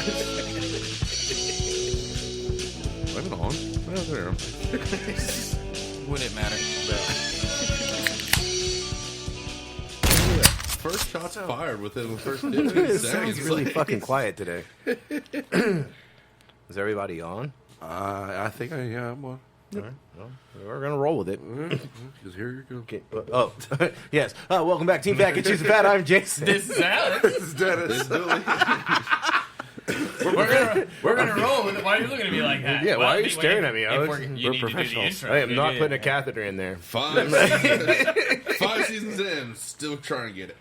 I'm on. Oh, there. Would it matter? No. First shots fired within the first 15 It seconds. sounds really fucking quiet today. Is everybody on? I think I'm on. All right. Well, we're going to roll with it. Just here you go. Okay. Oh, yes. Welcome back, Team Fat and Choose the Fat. I'm Jason. This is Alex. This is Dennis. We're gonna roll with it. Why are you looking at me like that? Yeah, why are you wait, staring wait, at me, if Alex? You need to do the professionals. intro. I am not Yeah. putting a catheter in there. 5 seasons. 5 seasons in, still trying to get it.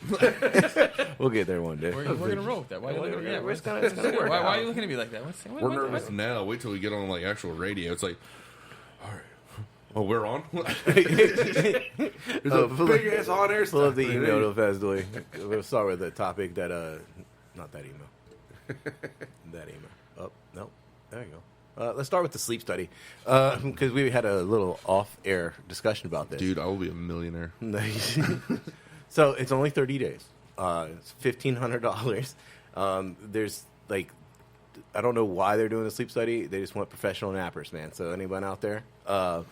We'll get there one day. We're gonna roll with that. Why are you looking at me? It's gonna work. Why are you looking at me like that? We're nervous now. Wait till we get on like actual radio. It's like, all right. Oh, we're on? There's a big ass on air Pull up stuff. the email real fast, Louis. We'll start with the topic that, not that email. That email. Oh, no. There you go. Let's start with the sleep study. Because we had a little off-air discussion about this. Dude, I will be a millionaire. So it's only 30 days. It's $1,500. There's, like, I don't know why they're doing a sleep study. They just want professional nappers, man. So anyone out there? But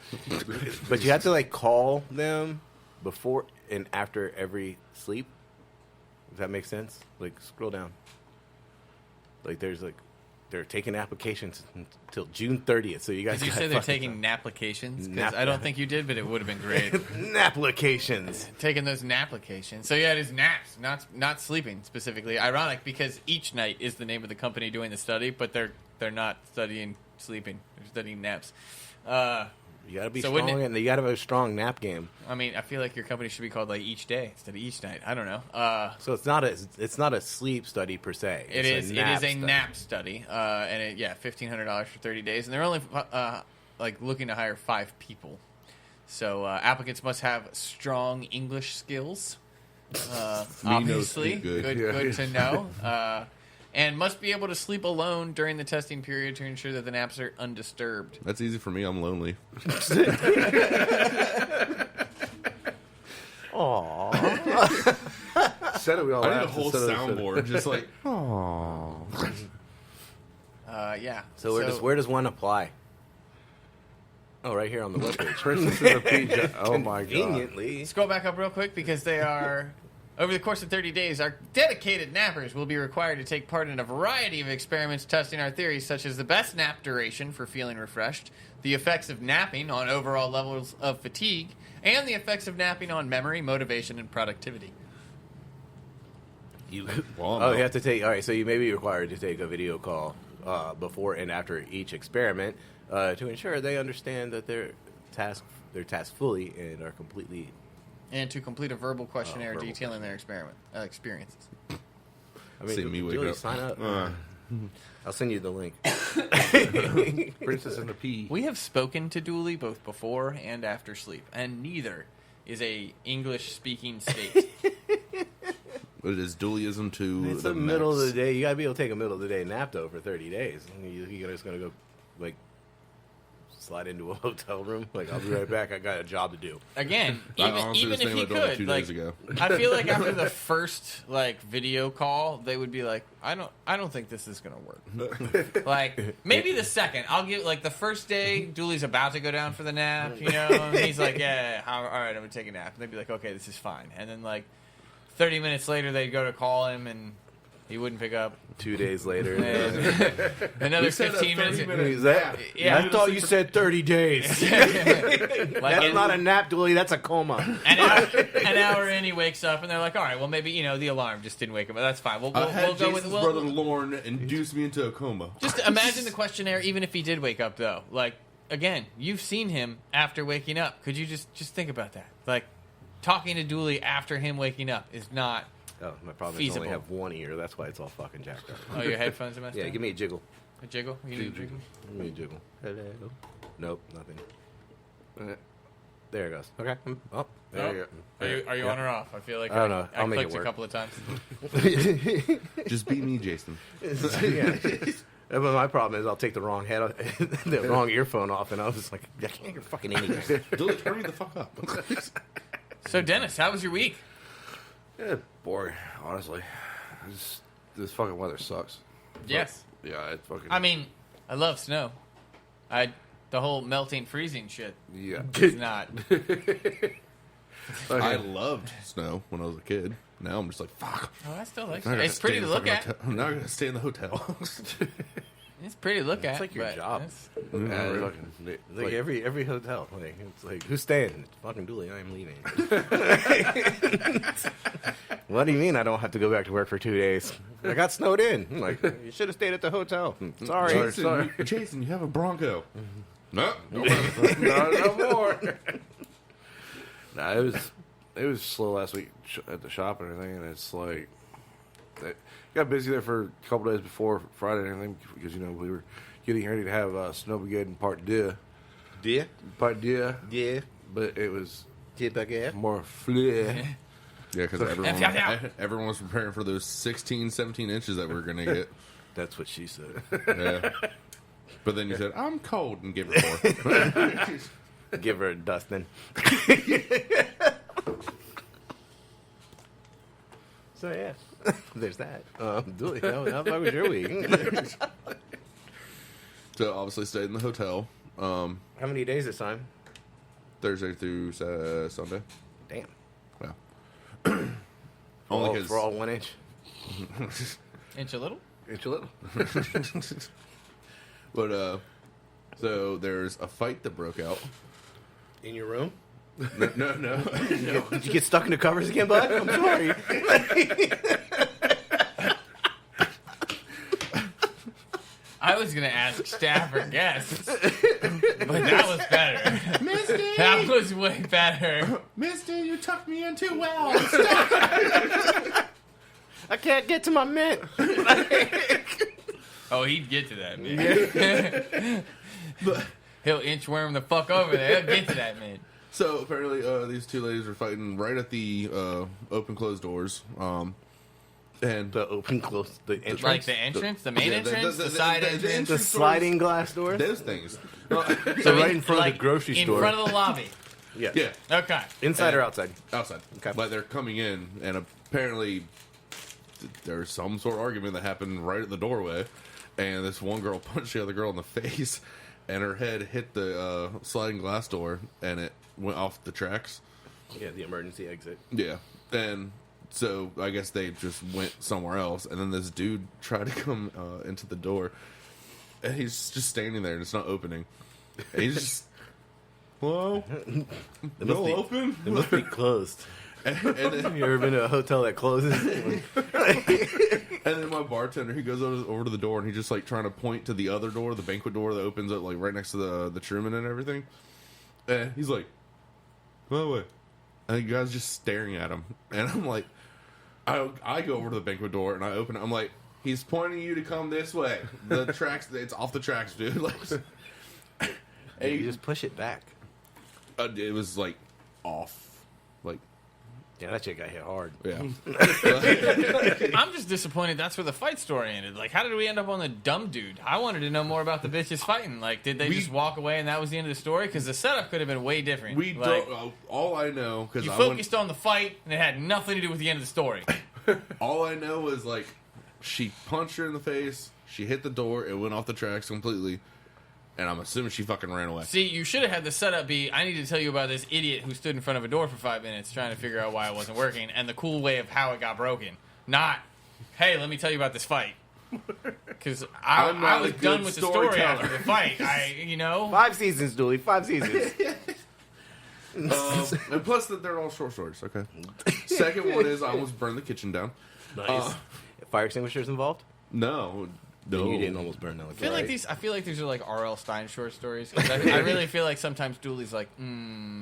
you have to, like, call them before and after every sleep. Does that make sense? Like, scroll down. Like, there's, like, they're taking applications until June 30th. So you guys Did you say they're taking applications? Because I don't think you did, but it would have been great. applications. Taking those applications. So yeah, it is naps, not sleeping specifically. Ironic because each night is the name of the company doing the study, but they're not studying sleeping. They're studying naps. You gotta be So strong, wouldn't it- and you gotta have a strong nap game. I mean, I feel like your company should be called like Each Day instead of Each Night. I don't know. So it's not a sleep study per se. It It's is a nap a study. nap study, and $1,500 for 30 days, and they're only like looking to hire 5 people. So applicants must have strong English skills. Obviously, speak good. good to know. And must be able to sleep alone during the testing period to ensure that the naps are undisturbed. That's easy for me. I'm lonely. Aww. Said it, we all I need a laughed whole instead of- soundboard. Just like, Yeah. So where does one apply? Oh, right here on the webpage. Princess in a PJ. Oh my god. Conveniently. Scroll back up real quick because they are, over the course of 30 days, our dedicated nappers will be required to take part in a variety of experiments testing our theories, such as the best nap duration for feeling refreshed, the effects of napping on overall levels of fatigue, and the effects of napping on memory, motivation, and productivity. well, You have to take. All right, so you may be required to take a video call before and after each experiment to ensure they understand that they're tasked fully and are completely. And to complete a verbal questionnaire verbal detailing their experiences. I mean, See me wake Julie, up. sign up. I'll send you the link. Princess in the P. We have spoken to Dooley both before and after sleep, and neither is a English-speaking state. But it is dualism to It's the the middle of max. the day. You gotta be able to take a middle of the day nap though for 30 days. You're just gonna go like slide into a hotel room. Like, I'll be right back. I got a job to do. Again, I even, honestly even was if thinking he about doing it could, 2 like, days ago. I feel like after the first like video call, they would be like, I don't think this is gonna work. Like maybe the second, I'll give like the first day, Dooley's about to go down for the nap, you know, and he's like, yeah, all right, I'm gonna take a nap, and they'd be like, okay, this is fine, and then like 30 minutes later, they'd go to call him, and he wouldn't pick up. 2 days later. And another said a 15 minutes. 30-minute Is that? Yeah. I thought you said 30 days. Like, That's not a nap, Dooley. That's a coma. an hour in, he wakes up, and they're like, all right, well, maybe, you know, the alarm just didn't wake him up. That's fine. We'll I had go with... Jason's brother Lorne induce me into a coma. Just imagine the questionnaire, even if he did wake up, though. Like, again, you've seen him after waking up. Could you just think about that? Like, talking to Dooley after him waking up is not... Oh, my problem is I Feasible. only have one ear. That's why it's all fucking jacked up. Oh, your headphones are messed Yeah, up? give me a jiggle. A jiggle? You need a jiggle? Give me a jiggle. Hello. Nope, nothing. There it goes. Okay. Oh, there you go. Are you on or off? I feel like I don't know. I'll I make it clicked a work. couple of times. Just beat me, Jason. Yeah. But my problem is I'll take the wrong the wrong earphone off, and I was like, I can't hear fucking anything. Dude, turn me the fuck up. So, Dennis, how was your week? Yeah, boring, honestly. This fucking weather sucks. Yes. Yeah, it's fucking. I mean, I love snow. The whole melting, freezing shit yeah. is not. I loved snow when I was a kid. Now I'm just like, fuck. Oh, I still like Now I it. gotta It's stay pretty in to the look fucking at. hotel. Now I gotta stay in the hotel. It's pretty to look at. It's like your but job. it's- Yeah, it's Right. fucking, Like every hotel, like it's like who's staying? It's fucking Dooley. I'm leaving. What do you mean I don't have to go back to work for 2 days? I got snowed in. I'm like, you should have stayed at the hotel. Sorry. Jason, you have a Bronco. No, no more. Nah, it was slow last week at the shop and everything, and it's like it got busy there for a couple days before Friday and everything because we were getting ready to have Snowmageddon Part 2. Yeah. Part 2. Yeah. But it was Yeah. more flare. Yeah, because everyone was preparing for those 16, 17 inches that we were going to get. That's what she said. Yeah. But then you said, I'm cold, and give her 4. Give her a dusting. So yeah, there's that. Dooley, how was your week? So obviously stayed in the hotel How many days this time? Thursday through Sunday. Damn. Yeah. Only because for all 1 inch. Inch a little? Inch a little. But so there's a fight that broke out. In your room? No. Did you get stuck in the covers again, bud? I'm sorry. I was gonna ask staff or guests, but that was better. Misty! That was way better. Misty, you tucked me in too well. I can't get to my mint. Oh, he'd get to that, man. He'll inchworm the fuck over there. He'll get to that, man. So apparently these two ladies were fighting right at the open closed doors. And The open, close, the entrance. Like the entrance, the main Yeah, entrance, the side entrance. the sliding glass doors. those things. So right in front of the grocery in store. front of the lobby. Yeah. Yeah, Okay. Inside or outside? outside. Okay. But they're coming in, and apparently there's some sort of argument that happened right at the doorway. And this one girl punched the other girl in the face, and her head hit the sliding glass door, and it went off the tracks. Yeah, the emergency exit. Yeah. And so I guess they just went somewhere else, and then this dude tried to come into the door, and he's just standing there, and it's not opening. And he's just, hello? No open? It must be closed. And then, You ever been to a hotel that closes? and then my bartender, he goes over to the door, and he's just like trying to point to the other door, the banquet door that opens up like right next to the Truman and everything. And he's like, by the way, and the guy's just staring at him, and I'm like, I go over to the banquet door and I open it. I'm like, he's pointing you to come this way. The tracks, it's off the tracks, dude. Like, And you just push it back. it was like off. Like, Yeah, that shit got hit hard. yeah. I'm just disappointed that's where the fight story ended. Like, how did we end up on the dumb dude? I wanted to know more about the bitches fighting. Like, did they just walk away and that was the end of the story? Because the setup could have been way different. We like, don't. All I know because you focused on the fight and it had nothing to do with the end of the story. all I know is like she punched her in the face. She hit the door. It went off the tracks completely. And I'm assuming she fucking ran away. See, you should have had the setup be, I need to tell you about this idiot who stood in front of a door for 5 minutes trying to figure out why it wasn't working, and the cool way of how it got broken. Not, hey, let me tell you about this fight. Because I'm not I a was good done with the story storyteller. after the fight. 5 seasons, Dooley. 5 seasons. And plus, that they're all short stories. Okay. Second one is I almost burned the kitchen down. Nice. Fire extinguishers involved? No. Then you didn't almost burn down the I feel like these are like R.L. Stein short stories. 'Cause I really feel like sometimes Dooley's like,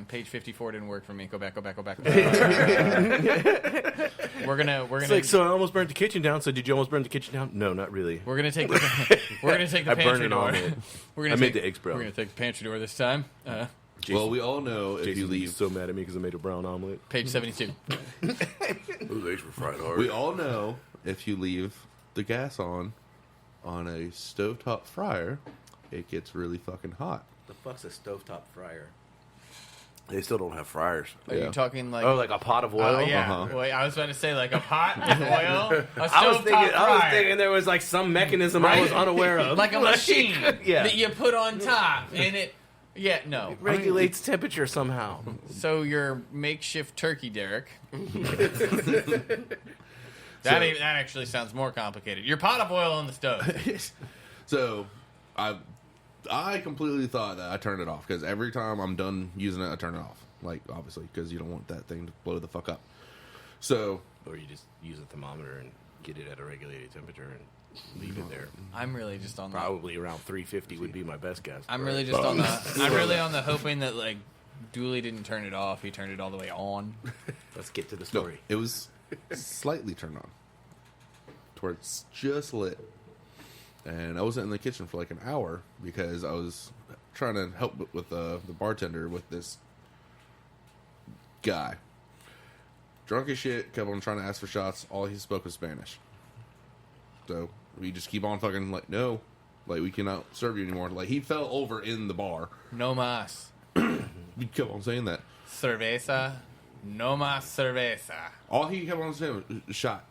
page 54 didn't work for me. Go back. We're gonna. It's like, so I almost burnt the kitchen down. So did you almost burn the kitchen down? No, not really. We're gonna take the I burned pantry an door. omelet. We're gonna I made take the eggs brown. We're gonna take the pantry door this time. Well, we all know if you Jason's leave. so mad at me because I made a brown omelet. Page 72. Those eggs were fried hard. We all know if you leave the gas on a stovetop fryer, it gets really fucking hot. The fuck's a stovetop fryer? They still don't have fryers. Are you talking like? Oh, like a pot of oil? Oh yeah. Uh-huh. Wait, I was about to say like a pot with oil. A I was stovetop thinking there was like some mechanism I was unaware of. like a machine Yeah. that you put on top, and it. Yeah, no. regulates temperature somehow. So your makeshift turkey, Derek. That actually sounds more complicated. Your pot of oil on the stove. So, I completely thought that I turned it off because every time I'm done using it, I turn it off. Like, obviously, because you don't want that thing to blow the fuck up. So, Or you just use a thermometer and get it at a regulated temperature and leave it there. I'm really just on the. Probably around 350 would be my best guess. I'm really just on the. I'm really on the hoping that like Dooley didn't turn it off. He turned it all the way on. Let's get to the no, story. it was slightly turned on. To where it's just lit. And I wasn't in the kitchen for like an hour because I was trying to help with the bartender with this guy. Drunk as shit, kept on trying to ask for shots. All he spoke was Spanish. So we just keep on fucking like, no, like we cannot serve you anymore. Like he fell over in the bar. No más We kept on saying that. cerveza. No más cerveza. All he kept on saying was shot.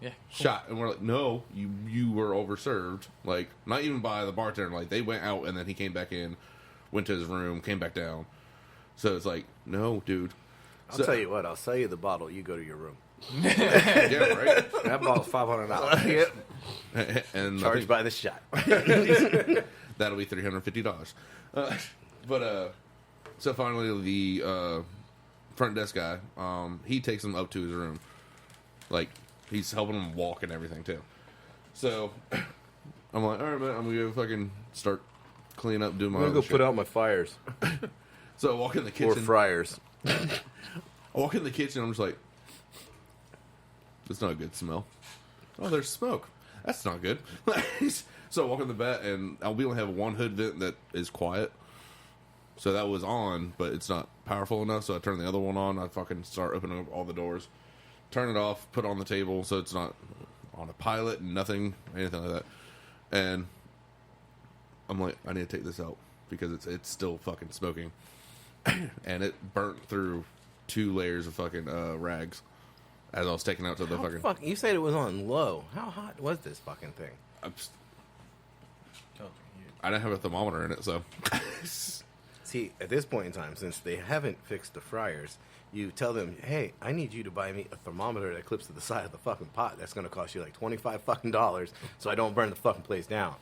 Yeah. Shot, and we're like, no, you were overserved. Like, not even by the bartender. Like, they went out, and then he came back in, went to his room, came back down. So it's like, no, dude. I'll tell you what. I'll sell you the bottle. You go to your room. Yeah, right. That bottle's $500. Yep. And I Charged think by the shot. that'll be $350. So finally, the front desk guy, he takes him up to his room. Like, he's helping him walk and everything, too. So, I'm like, all right, man, I'm going to go fucking start cleaning up, doing my I'm other going to go shit. put out my fires. So I walk in the Or kitchen. fryers. I walk in the kitchen, I'm just like, that's not a good smell. Oh, there's smoke. That's not good. So I walk in the back, and we only have one hood vent that is quiet. So that was on, but it's not powerful enough, so I turn the other one on. I fucking start opening up all the doors. Turn it off, put it on the table so it's not on a pilot, nothing, anything like that. And I'm like, I need to take this out because it's still fucking smoking. And it burnt through 2 layers of fucking rags as I was taking out to the fucking... You said it was on low. How hot was this fucking thing? I didn't have a thermometer in it, so... See, at this point in time, since they haven't fixed the fryers, you tell them, hey, I need you to buy me a thermometer that clips to the side of the fucking pot. That's going to cost you like $25 fucking dollars, so I don't burn the fucking place down.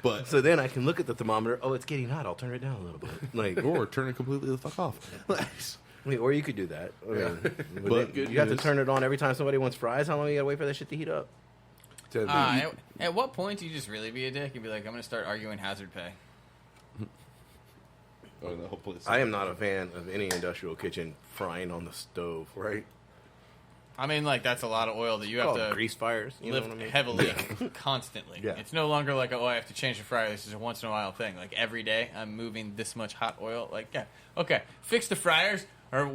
But So then I can look at the thermometer. Oh, it's getting hot. I'll turn it down a little bit. Like, or turn it completely the fuck off. I mean, or you could do that. I mean, But but good you have to news. turn it on every time somebody wants fries. How long you got to wait for that shit to heat up? At what point do you just really be a dick and be like, I'm going to start arguing hazard pay? Oh, the whole place. I am not a fan of any industrial kitchen frying on the stove. Right? I mean, like, that's a lot of oil that you have to grease fires. You know lift what I mean? heavily, constantly. Yeah. It's no longer like, oh, I have to change the fryer. This is a once in a while thing. Like, every day I'm moving this much hot oil. Like, yeah, okay, fix the fryers, or I'm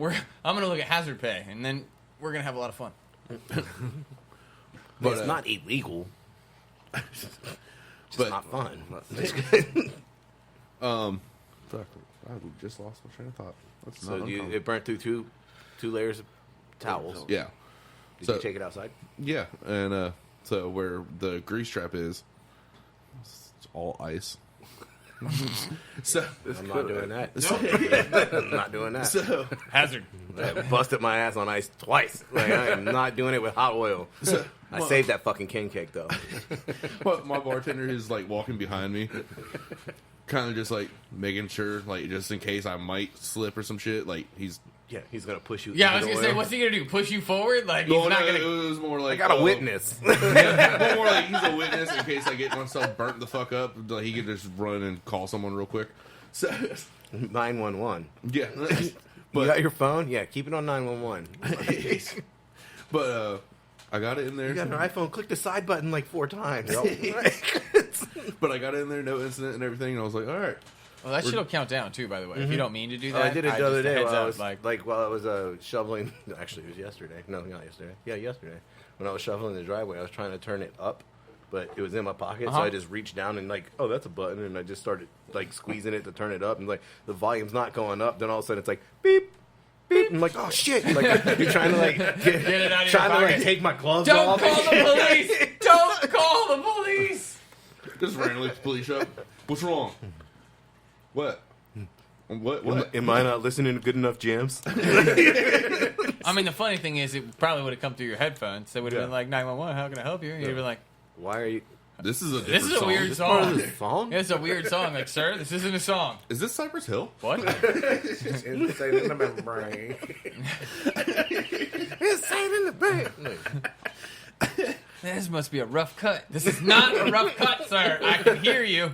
going to look at hazard pay, and then we're going to have a lot of fun. But it's not illegal. Just But- not fun. Fuck, I just lost my train of thought. That's So not uncommon. it burnt through two layers of towels. Yeah. Did So- you take it outside? Yeah, and so where the grease trap is, it's all ice. So I'm not doing that. I'm not doing that. so Hazard. I busted my ass on ice twice. Like, I am not doing it with hot oil. I saved that fucking king cake though. my bartender is like walking behind me, kind of just like making sure, like just in case I might slip or some shit. Like he's He's gonna push you. Yeah, I into was the going to say, oil. what's he going to do? Push you forward? Like, he's no, not no, going to... it was more like I got a witness. more like he's a witness in case I get myself burnt the fuck up. Like he could just run and call someone real quick. So 911. yeah, You but got your phone? Yeah, keep it on 911. but I got it in there. You got an iPhone? Click the side button like 4 times. But I got it in there, no incident and everything. And I was like, all right. Well, that shit will count down, too, by the way. If you don't mean to do Oh, that, I did it the other just day heads while I up, was while I was shoveling. Actually, it was yesterday. No, not yesterday. Yeah, yesterday when I was shoveling the driveway, I was trying to turn it up but it was in my pocket, so I just reached down and like, oh, that's a button, and I just started like squeezing it to turn it up, and like the volume's not going up. Then all of a sudden it's like beep. Beep. I'm like, oh shit! And, like you're trying to like get it out of your trying to pocket. like take my gloves Don't off. call the police! Don't call the police! Just randomly police show up. What's wrong? What? What? Am I not listening to good enough jams? I mean, the funny thing is, it probably would have come through your headphones. They would have been like, 911, how can I help you? And you'd be like, Why are you? This is a this is a song. weird This part of song. the song? It's a weird song. Like, sir, this isn't a song. Is this Cypress Hill? What? Insane in the membrane. Insane in the brain. This must be a rough cut. This is not a rough cut, sir. I can hear you.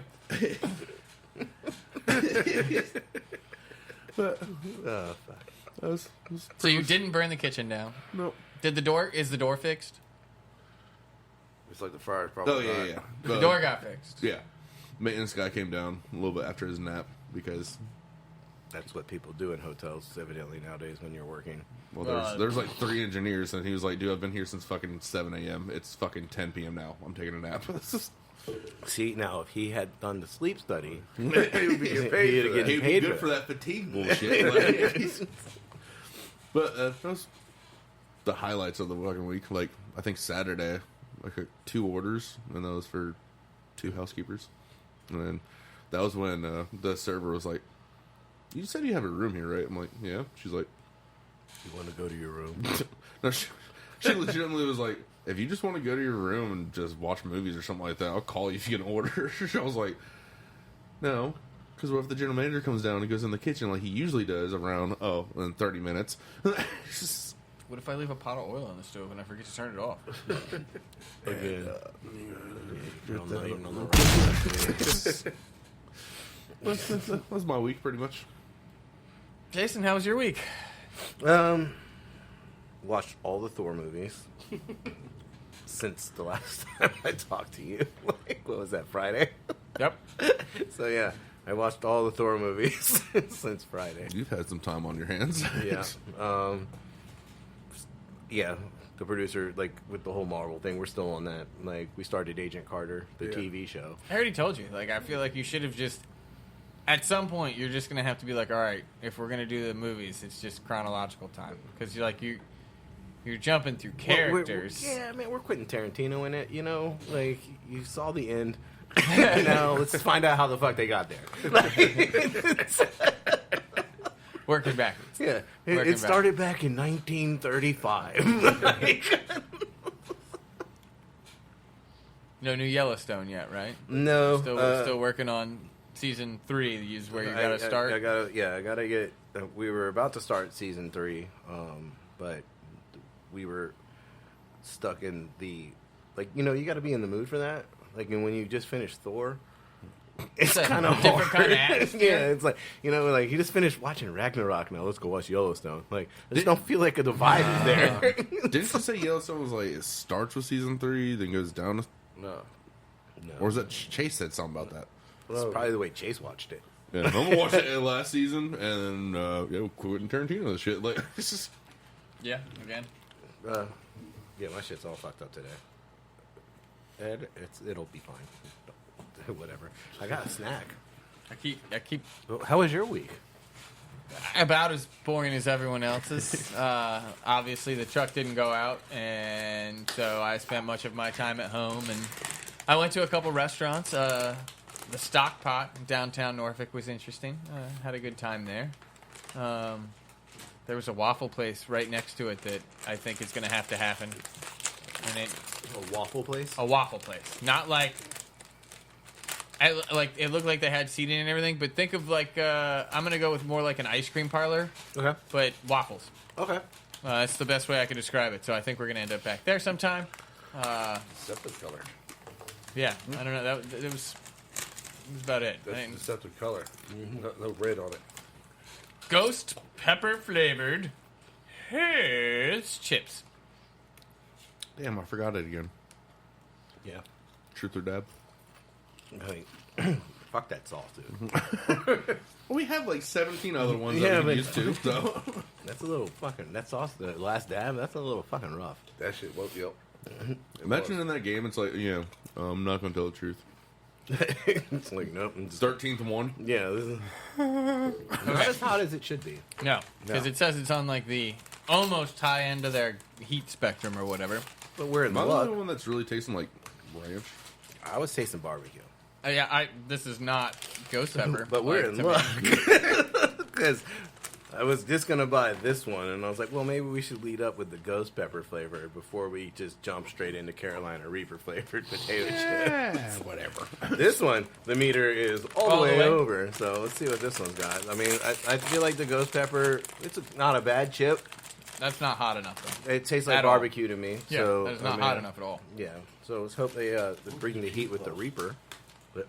Oh, fuck. So you didn't burn the kitchen down. No. Is the door fixed? It's like the fire's probably. Oh yeah. The door got fixed. Yeah. Maintenance guy came down a little bit after his nap because That's what people do in hotels, evidently, nowadays when you're working. well, there's like 3 engineers and he was like, dude, I've been here since fucking 7 a.m. It's fucking 10 p.m. now. I'm taking a nap. See, now, if he had done the sleep study, He would be getting paid for that. He'd be paid good for that fatigue bullshit. Like, but that was the highlights of the fucking week. Like, I think Saturday, like 2 orders, and that was for 2 housekeepers. And then that was when the server was like, you said you have a room here, right? I'm like, yeah. She's like, you want to go to your room. no, she legitimately was like, if you just want to go to your room and just watch movies or something like that, I'll call you if you get an order. I was like, no, because what if the general manager comes down and goes in the kitchen like he usually does around, in 30 minutes? What if I leave a pot of oil on the stove and I forget to turn it off? Again. I'm not even on the right. That was my week, pretty much. Jason, how was your week? Watched all the Thor movies since the last time I talked to you. Like, what was that, Friday? Yep. So, yeah, I watched all the Thor movies since Friday. You've had some time on your hands. Yeah. Yeah, the producer, like, with the whole Marvel thing, we're still on that. Like, we started Agent Carter, the TV show. I already told you. Like, I feel like you should have just... At some point, you're just going to have to be like, all right, if we're going to do the movies, it's just chronological time. Because you're like, you're jumping through characters. Yeah, man, we're Quentin Tarantino in it, you know? Like, you saw the end. Now, let's find out how the fuck they got there. Working backwards. Yeah, Working it started back in 1935. Like, No new Yellowstone yet, right? no. Still working on season 3 is where you got to start. I gotta get... we were about to start season 3, but we were stuck in the... Like, you know, you gotta be in the mood for that. Like, and when you just finished Thor... It's a kind of different hard. kind of atmosphere. Yeah, it's like, you know, like, you just finished watching Ragnarok, now let's go watch Yellowstone. Like, I just don't feel like the vibe is there. Didn't you say Yellowstone was like, it starts with season 3, then goes down to... No. Or was that Chase said something about that? That's probably the way Chase watched it. Yeah, I'm gonna watch it last season, and then Quentin Tarantino and shit. Like, it's just... Yeah, again. Yeah, my shit's all fucked up today. Ed, it'll be fine. Whatever. I got a snack. I keep How was your week? about as boring as everyone else's. Obviously, the truck didn't go out, and so I spent much of my time at home. And I went to a couple restaurants. The Stock Pot in downtown Norfolk was interesting. Had a good time there. There was a waffle place right next to it that I think is going to happen. And A waffle place? a waffle place, not like. It looked like they had seating and everything, but think of like I'm gonna go with more like an ice cream parlor, Okay. but waffles. Okay. That's the best way I can describe it. So I think we're gonna end up back there sometime. Deceptive color. Yeah, I don't know. That was about it. I That's didn't- deceptive color. No red on it. Ghost pepper flavored. Here's chips. Damn, I forgot it again. Yeah. Truth or dab? Hey, fuck that sauce, dude. Well, we have like 17 other ones Yeah, that we but- can use too, so... That's a little fucking... That sauce, the last dab, that's a little fucking rough. That shit woke you up. Imagine in that game, it's like, I'm not gonna tell the truth. It's like, nope. 13th one. Yeah, this is not as hot as it should be. No, because it says it's on like the almost high end of their heat spectrum or whatever. But we're in Am I the luck. only one that's really tasting like ranch? I was tasting barbecue. Yeah, this is not ghost pepper. But we're in to me. luck. Because I was just going to buy this one, and I was like, well, maybe we should lead up with the ghost pepper flavor before we just jump straight into Carolina Reaper flavored potato chips. Whatever. This one, the meter is all All the the way way? over, so let's see what this one's got. I mean, I feel like the ghost pepper, it's not a bad chip. That's not hot enough, though. It tastes like At all. barbecue to me. Yeah, so, that is not hot enough at all. Yeah, so let's hope they bring the heat with the Reaper.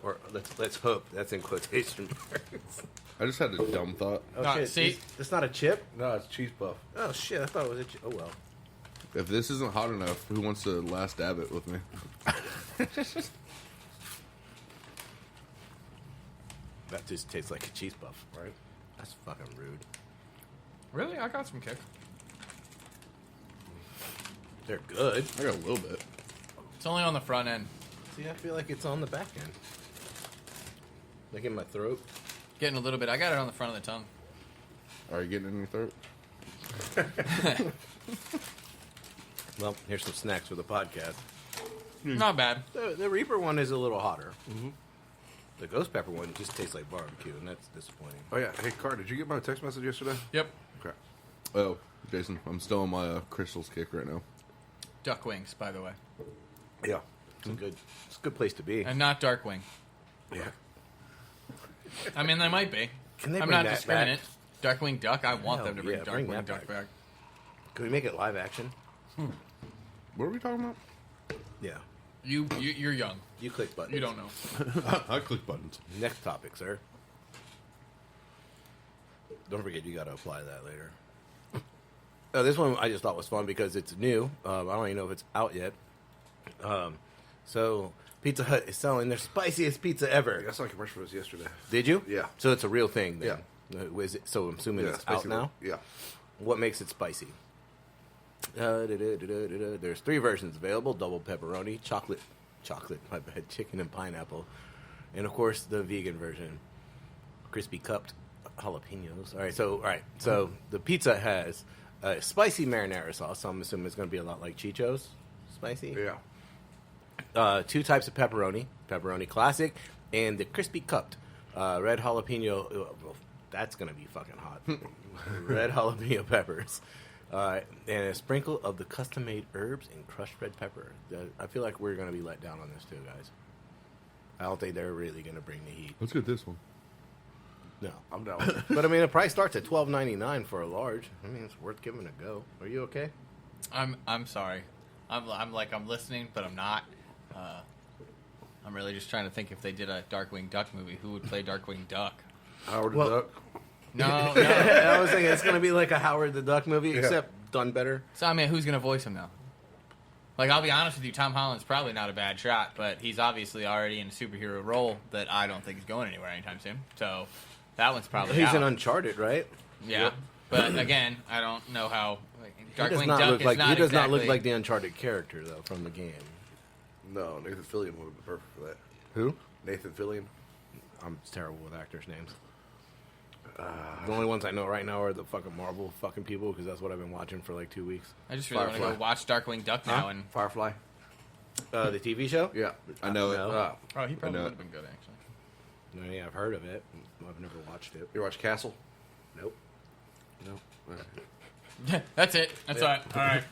Or let's hope. That's in quotation marks. I just had a dumb thought. Oh, No, shit. see- It's not a chip? No, it's cheese puff. Oh, shit. I thought it was a chip. Oh, well. If this isn't hot enough, who wants to last dab it with me? That just tastes like a cheese puff, right? That's fucking rude. Really? I got some kick. They're good. I got a little bit. It's only on the front end. See, I feel like it's on the back end. Like in my throat. Getting a little bit. I got it on the front of the tongue. Are you getting it in your throat? Well, here's some snacks for the podcast. Not bad. The Reaper one is a little hotter. Mm-hmm. The ghost pepper one just tastes like barbecue, and that's disappointing. Oh yeah. Hey, Car, did you get my text message yesterday? Yep. Okay. Oh, Jason, I'm still on my crystals kick right now. Duck wings, by the way. Yeah. It's a good place to be. And not dark wing. Yeah. I mean, they might be. Can they I'm bring not that discriminate. back? Darkwing Duck, I want Hell them to bring yeah, Darkwing bring that Duck back. back. Can we make it live action? What are we talking about? Yeah. You're young. You click buttons. You don't know. I click buttons. Next topic, sir. Don't forget, you got to apply that later. Oh, this one I just thought was fun because it's new. I don't even know if it's out yet. So Pizza Hut is selling their spiciest pizza ever. I saw a commercial for this yesterday. Did you? Yeah. So it's a real thing then? Is it, so I'm assuming it's out spicy now? one. Yeah. What makes it spicy? There's 3 versions available: double pepperoni, chocolate, my bad, chicken and pineapple, and of course the vegan version, crispy cupped jalapenos. All right, so the pizza has spicy marinara sauce. So I'm assuming it's going to be a lot like Chicho's spicy. Yeah. 2 types of pepperoni classic, and the crispy cupped red jalapeno. That's gonna be fucking hot. Red jalapeno peppers, and a sprinkle of the custom-made herbs and crushed red pepper. I feel like we're gonna be let down on this too, guys. I don't think they're really gonna bring the heat. Let's get this one. No, I'm down with it. but I mean, the price starts at $12.99 for a large. I mean, it's worth giving a go. Are you okay? I'm sorry. I'm listening, but I'm not. I'm really just trying to think if they did a Darkwing Duck movie, who would play Darkwing Duck? Howard the Well- Duck. No. I was thinking it's gonna be like a Howard the Duck movie, except done better. So I mean, who's gonna voice him now? Like, I'll be honest with you, Tom Holland's probably not a bad shot, but he's obviously already in a superhero role that I don't think is going anywhere anytime soon. So that one's probably He's out. in Uncharted, right? Yeah, but again, I don't know how. Like, He does Darkwing not Duck look is like not he does not look exactly- like the Uncharted character though from the game. No, Nathan Fillion would be perfect for that. Who? Nathan Fillion. I'm terrible with actors' names. The only ones I know right now are the fucking Marvel fucking people because that's what I've been watching for like 2 weeks. I just really want to go Firefly. watch Darkwing Duck now, and Firefly. The TV show? Yeah. I know it. No. oh, he probably know would it. have been good actually. No, yeah, I've heard of it. I've never watched it. You watch Castle? Nope. No. That's it. That's all right. All right.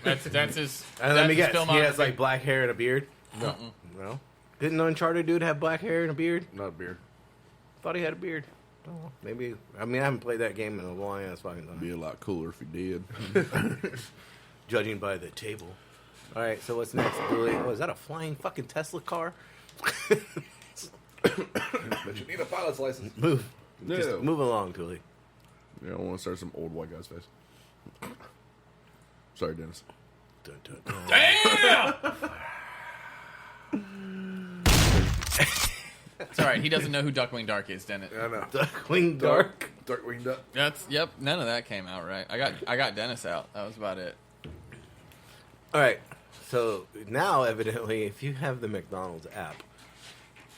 That's his. And let me that's guess, his he has filmography. like black hair and a beard? No. No. Didn't the Uncharted dude have black hair and a beard? Not a beard. Thought he had a beard. Oh, maybe. I mean, I haven't played that game in a long ass fucking time. Be a lot cooler if he did. Judging by the table. All right, so what's next, Billy? Oh, is that a flying fucking Tesla car? But you need a pilot's license. Move. No. Just move along, Tully. Yeah, I want to start some old white guy's face. Sorry, Dennis. Dun, dun, dun. Damn! It's all right. He doesn't know who Duckwing Dark is, Dennis. Yeah, I know. Duckwing Dark. Darkwing Duck. That's yep. None of that came out right. I got Dennis out. That was about it. All right, So now, evidently, if you have the McDonald's app,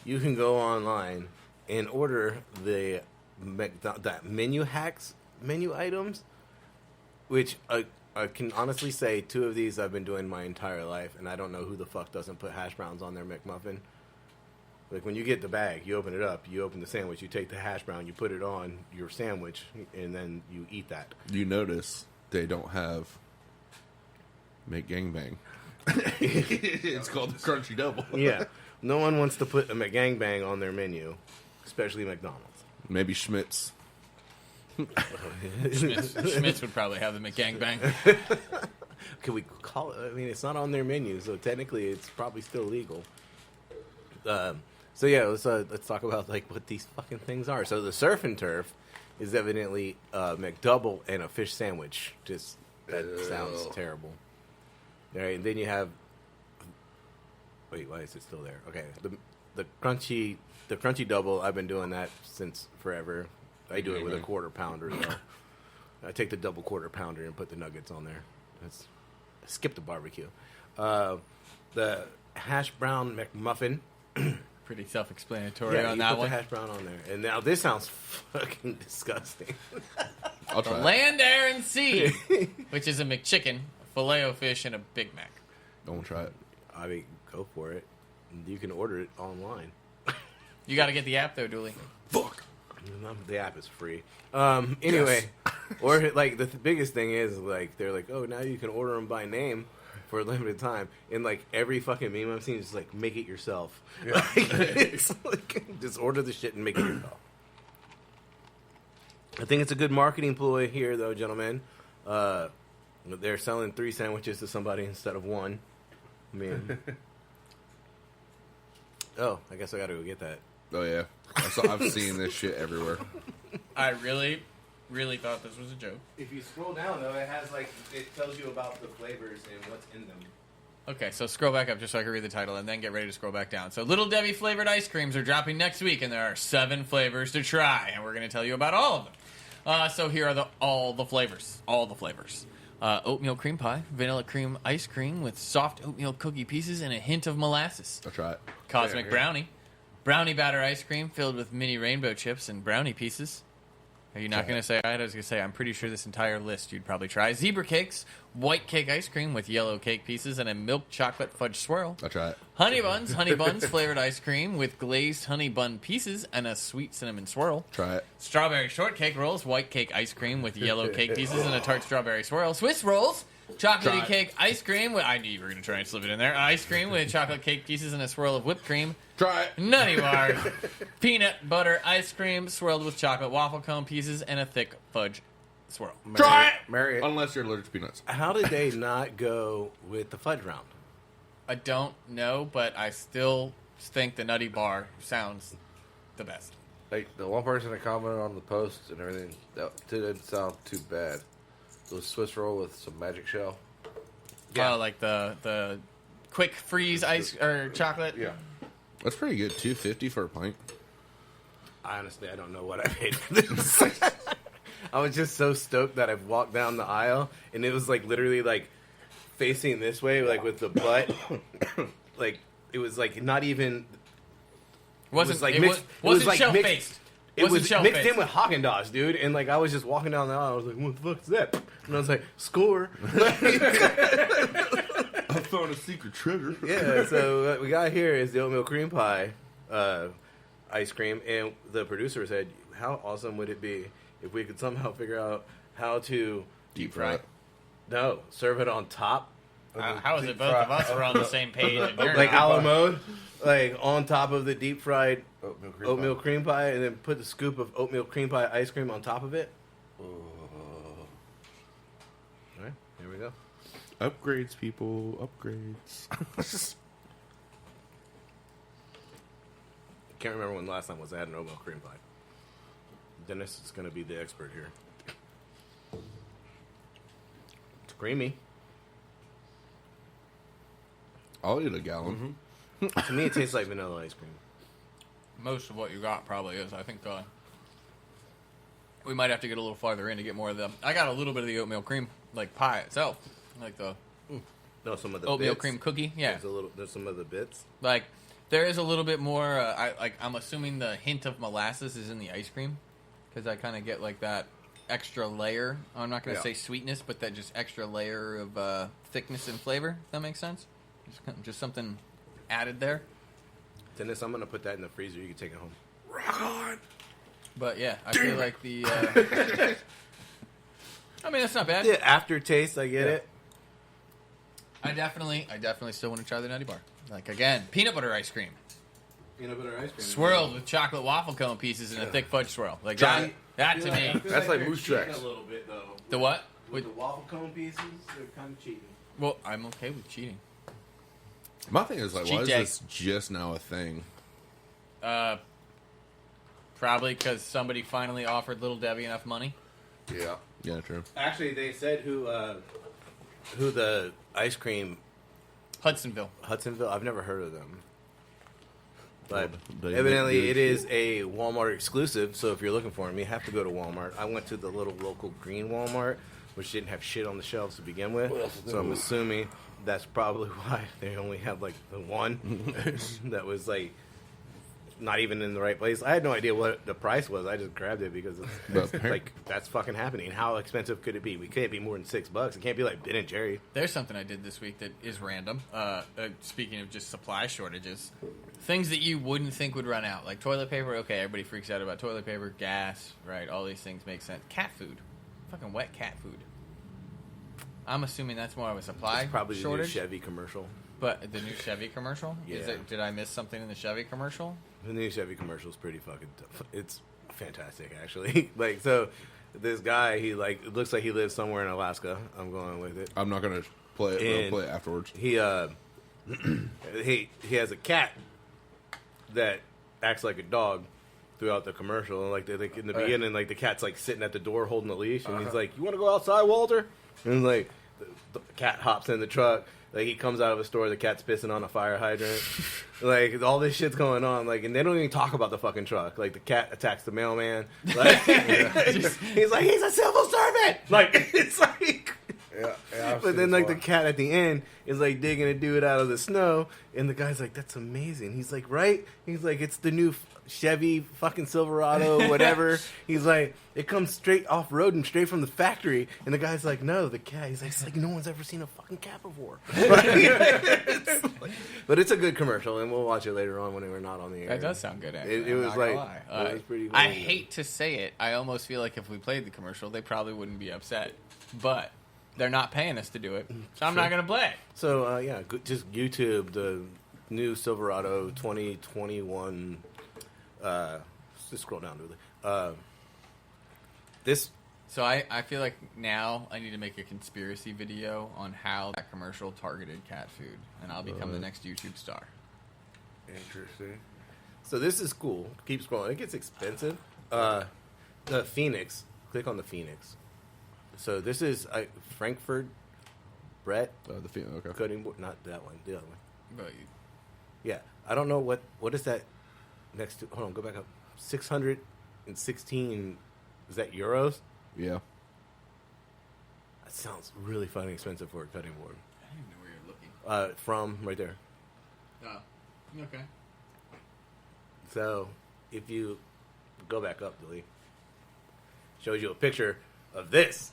you can go online and order the that menu hacks menu items, which I can honestly say 2 of these I've been doing my entire life, and I don't know who the fuck doesn't put hash browns on their McMuffin. Like when you get the bag, you open it up, you open the sandwich, you take the hash brown, you put it on your sandwich, and then you eat that. You notice they don't have McGangbang. It's called the Crunchy Double. Yeah, no one wants to put a McGangbang on their menu, especially McDonald's. Maybe Schmitz. Schmitz would probably have the McGangbang. Can we call it? I mean, it's not on their menu, so technically it's probably still legal. So yeah, let's talk about like what these fucking things are. So the surf and turf is evidently a McDouble and a fish sandwich. Just that sounds terrible. All right, and then you have. Wait, why is it still there? Okay, the crunchy double. I've been doing that since forever. I do it with a quarter pounder. So I take the double quarter pounder and put the nuggets on there. Skip the barbecue. The hash brown McMuffin. Pretty self-explanatory Yeah, on you that put one. the hash brown on there. And now this sounds fucking disgusting. I'll The try it. Land, Air, and Sea, which is a McChicken, a Filet-O-Fish, and a Big Mac. Don't try it. I mean, go for it. You can order it online. You got to get the app, though, Dooley. Fuck. The app is free. Anyway, or like the biggest thing is like they're like, oh, now you can order them by name for a limited time, and like every fucking meme I've seen is like, make it yourself. Yeah. Like, it's like, just order the shit and make it yourself. I think it's a good marketing ploy here, though, gentlemen. They're selling 3 sandwiches to somebody instead of 1. I mean, oh, I guess I got to go get that. Oh yeah, I've seen this shit everywhere. I really, really thought this was a joke. If you scroll down, though, it has like it tells you about the flavors and what's in them. Okay, so scroll back up just so I can read the title, and then get ready to scroll back down. So Little Debbie flavored ice creams are dropping next week, and there are 7 flavors to try, and we're going to tell you about all of them. So here are all the flavors. Oatmeal cream pie, vanilla cream ice cream with soft oatmeal cookie pieces and a hint of molasses. I'll try it. Cosmic brownie, brownie batter ice cream filled with mini rainbow chips and brownie pieces. Are you not going to say? I was going to say, I'm pretty sure this entire list you'd probably try. Zebra cakes, white cake ice cream with yellow cake pieces and a milk chocolate fudge swirl. I'll try it. Honey buns flavored ice cream with glazed honey bun pieces and a sweet cinnamon swirl. Try it. Strawberry shortcake rolls, white cake ice cream with yellow cake pieces and a tart strawberry swirl. Swiss rolls, chocolatey Try it. cake ice cream with, I knew you were going to try and slip it in there. Ice cream with chocolate cake pieces and a swirl of whipped cream. Try it. Nutty bars, peanut butter ice cream swirled with chocolate waffle cone pieces and a thick fudge swirl. Try it. Marry it. Unless you're allergic to peanuts. How did they not go with the fudge round? I don't know, but I still think the nutty bar sounds the best. Like the one person that commented on the post and everything, that didn't sound too bad. It was Swiss roll with some magic shell. Yeah, like the quick freeze ice or chocolate. Yeah. That's pretty good. $2.50 for a pint. Honestly, I don't know what I paid for this. I was just so stoked that I walked down the aisle and it was like literally like facing this way, like with the butt. Like it was like not even. Wasn't like it mixed- wasn't like shell mixed- faced. It was shell mixed faced. in with Haagen-Dazs, dude, and like I was just walking down the aisle. I was like, "What the fuck is that?" And I was like, "Score!" I found a secret treasure. Yeah. So what we got here is the oatmeal cream pie ice cream, and the producer said, "How awesome would it be if we could somehow figure out how to Deep fry. serve it on top, How is it both of us are on the same page? And you're like not? a la mode, like on top of the deep fried Oatmeal cream pie, and then put the scoop of oatmeal cream pie ice cream on top of it." All right, here we go. Upgrades, people. Upgrades. Can't remember when the last time was I had an oatmeal cream pie. Dennis is going to be the expert here. It's creamy. I'll eat a gallon. To me, it tastes like vanilla ice cream. Most of what you got probably is. I think we might have to get a little farther in to get more of them. I got a little bit of the oatmeal cream, like pie itself, like the No, some of the oatmeal bits. cream cookie. Yeah, There's some of the bits. like there is a little bit more. I'm assuming the hint of molasses is in the ice cream because I kind of get like that extra layer. I'm not going to say sweetness, but that just extra layer of thickness and flavor. If that makes sense. Just something added there. Dennis, I'm going to put that in the freezer. You can take it home. Rock on. But yeah, I feel like the. I mean, that's not bad. Yeah, aftertaste, I get it. I definitely still want to try the Nutty Bar. Like again, peanut butter ice cream Peanut butter ice cream. swirled with chocolate waffle cone pieces in a thick fudge swirl. Like Johnny- that to me. That's like Moose Tracks. A little bit, though. The what? With the waffle cone pieces, they're kind of cheating. Well, I'm okay with cheating. My thing is like, Cheat why is day. this just now a thing? Probably because somebody finally offered Little Debbie enough money. Yeah. Yeah, true. Actually, they said who the ice cream Hudsonville. Hudsonville. I've never heard of them, but They evidently do it shit. is a Walmart exclusive. So if you're looking for them, you have to go to Walmart. I went to the little local green Walmart, which didn't have shit on the shelves to begin with. So I'm assuming that's probably why they only have like the one that was like not even in the right place. I had no idea what the price was. I just grabbed it because it's like that's fucking happening. How expensive could it be? We can't be more than $6. It can't be like Ben and Jerry. There's something I did this week that is random. Speaking of just supply shortages, things that you wouldn't think would run out, like toilet paper. Okay, everybody freaks out about toilet paper, gas, right? All these things make sense. Cat food, fucking wet cat food. I'm assuming that's more of a supply It's probably shortage. the new Chevy commercial. But the new Chevy commercial? Is Yeah. it? Did I miss something in the Chevy commercial? The new Chevy commercial is pretty fucking tough. It's fantastic, actually. Like, so this guy, he like it looks like he lives somewhere in Alaska. I'm going with it. I'm not gonna play it. We'll And play it afterwards. He he has a cat that acts like a dog throughout the commercial. And like in the beginning, like the cat's like sitting at the door holding the leash, and he's like, "You want to go outside, Walter?" And like the cat hops in the truck. Like he comes out of a store, the cat's pissing on a fire hydrant. Like all this shit's going on. Like, and they don't even talk about the fucking truck. Like the cat attacks the mailman. Like, he's like, he's a civil servant. Like it's like. Yeah. But then, like, the cat at the end is, like, digging a dude out of the snow, and the guy's like, that's amazing. He's like, right? He's like, it's the new Chevy fucking Silverado, whatever. He's like, it comes straight off-road and straight from the factory. And the guy's like, no, the cat. He's like, it's like no one's ever seen a fucking cat before. But it's a good commercial, and we'll watch it later on when we're not on the air. That does sound good, actually. It I'm was not gonna like, lie. it was pretty I good. hate to say it. I almost feel like if we played the commercial, they probably wouldn't be upset. But they're not paying us to do it, so I'm not going to play it. So, yeah, just YouTube the new Silverado 2021. Just scroll down to this. So I feel like now I need to make a conspiracy video on how that commercial targeted cat food, and I'll become the next YouTube star. Interesting. So this is cool. Keep scrolling. It gets expensive. The Phoenix. Click on the Phoenix. So this is Frankfurt Brett Okay. cutting board. Not that one. The other one. But Yeah. I don't know what is that next to. Hold on. Go back up. 616. Is that euros? Yeah. That sounds really fucking expensive for a cutting board. I don't even know where you're looking. From right there. Oh, okay. So if you go back up, Dilly, shows you a picture of this.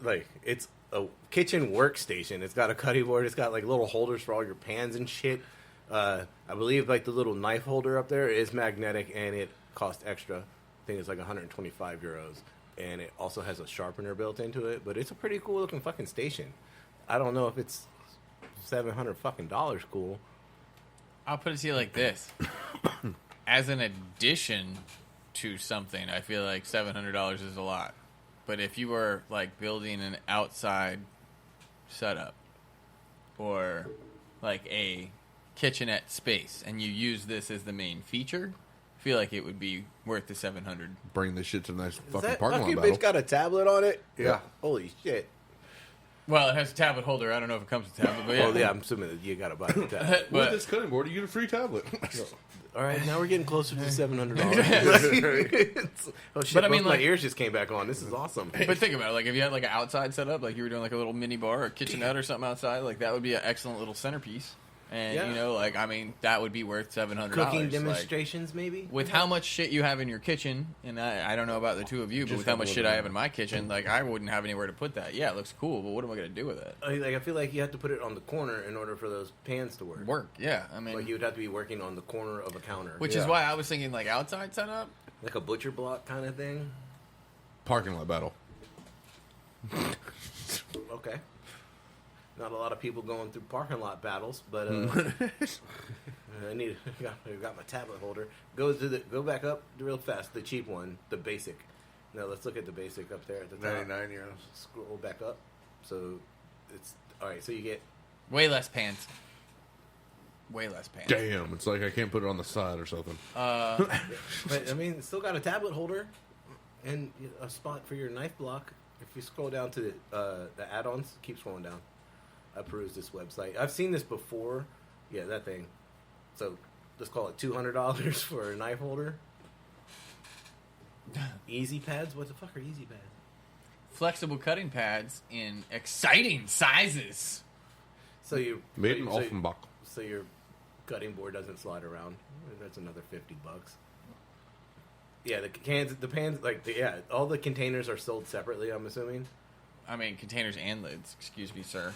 Like, it's a kitchen workstation. It's got a cutting board. It's got like little holders for all your pans and shit. I believe like the little knife holder up there is magnetic and it costs extra. I think it's like 125 euros. And it also has a sharpener built into it. But it's a pretty cool looking fucking station. I don't know if it's $700 fucking cool. I'll put it to you like this: as an addition to something, I feel like $700 is a lot. But if you were like building an outside setup or like a kitchenette space and you use this as the main feature, I feel like it would be worth the $700. Bring this shit to the next Is fucking that parking lot fucking battle. bitch got a tablet on it? Yeah. Holy shit. Well, it has a tablet holder. I don't know if it comes with a tablet, but yeah. Well, yeah, I'm assuming that you got to buy the tablet. With But- this cutting board, you get a free tablet. All right, now we're getting closer to $700. Oh shit! But I mean, both my like- ears just came back on. This is awesome. But think about it. Like, if you had like an outside setup, like you were doing like a little mini bar or kitchenette or something outside, like that would be an excellent little centerpiece. And Yeah. you know, like I mean, that would be worth $700. Cooking like, demonstrations, maybe. with how much shit you have in your kitchen, and I don't know about the two of you, but Just with how have a much little shit I bit. have in my kitchen, like I wouldn't have anywhere to put that. Yeah, it looks cool, but what am I going to do with it? I feel like you have to put it on the corner in order for those pans to work. Work, yeah. I mean, Like you would have to be working on the corner of a counter, which is why I was thinking like outside setup. like a butcher block kind of thing. Parking lot battle. Okay. Not a lot of people going through parking lot battles, but I got my tablet holder. Go back up real fast. The cheap one, the basic. Now let's look at the basic up there at the top. 99 euros. Scroll back up. So it's all right. So you get Way less pants. Way less pants. Damn, it's like I can't put it on the side or something. But I mean, it's still got a tablet holder and a spot for your knife block. If you scroll down to the add-ons, keep scrolling down. I perused this website. I've seen this before. Yeah, that thing. So let's call it $200 for a knife holder. Easy pads? What the fuck are easy pads? Flexible cutting pads in exciting sizes. So you Made in so, Offenbach. so your cutting board doesn't slide around. That's another $50. Yeah, the pans, all the containers are sold separately. I'm assuming. I mean, containers and lids. Excuse me, sir.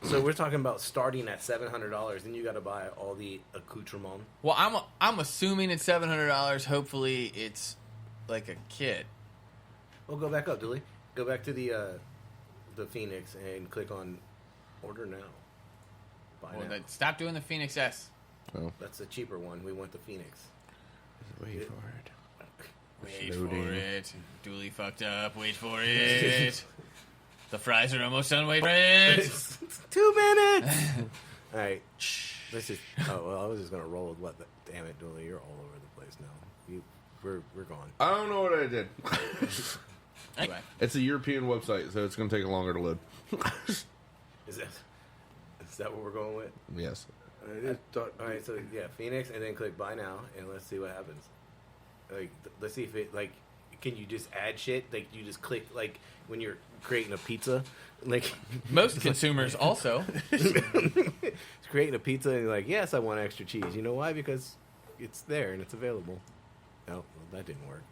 So we're talking about starting at $700, and you got to buy all the accoutrement. Well, I'm assuming it's $700. Hopefully, it's like a kit. Well, go back up, Dooley. Go back to the Phoenix and click on Order Now. Buy Well, now. then stop doing the Phoenix S. Oh, That's the cheaper one. We want the Phoenix. wait for it. Wait Loading. for it. Dooley fucked up. Wait for it. The fries are almost done. Wait for it. It's 2 minutes. All right. Let's just. Oh well, I was just gonna roll with what? Damn it, Dooley, you're all over the place now. We're gone. I don't know what I did. Anyway, It's a European website, so it's going to take longer to load. Is that what we're going with? Yes. All right, so yeah, Phoenix, and then click Buy Now, and let's see what happens. Like, let's see if it can you just add shit? Like, you just click like when you're creating a pizza, like most consumers also. creating a pizza, and you're like, yes, I want extra cheese. You know why? Because it's there and it's available. Oh, well, that didn't work.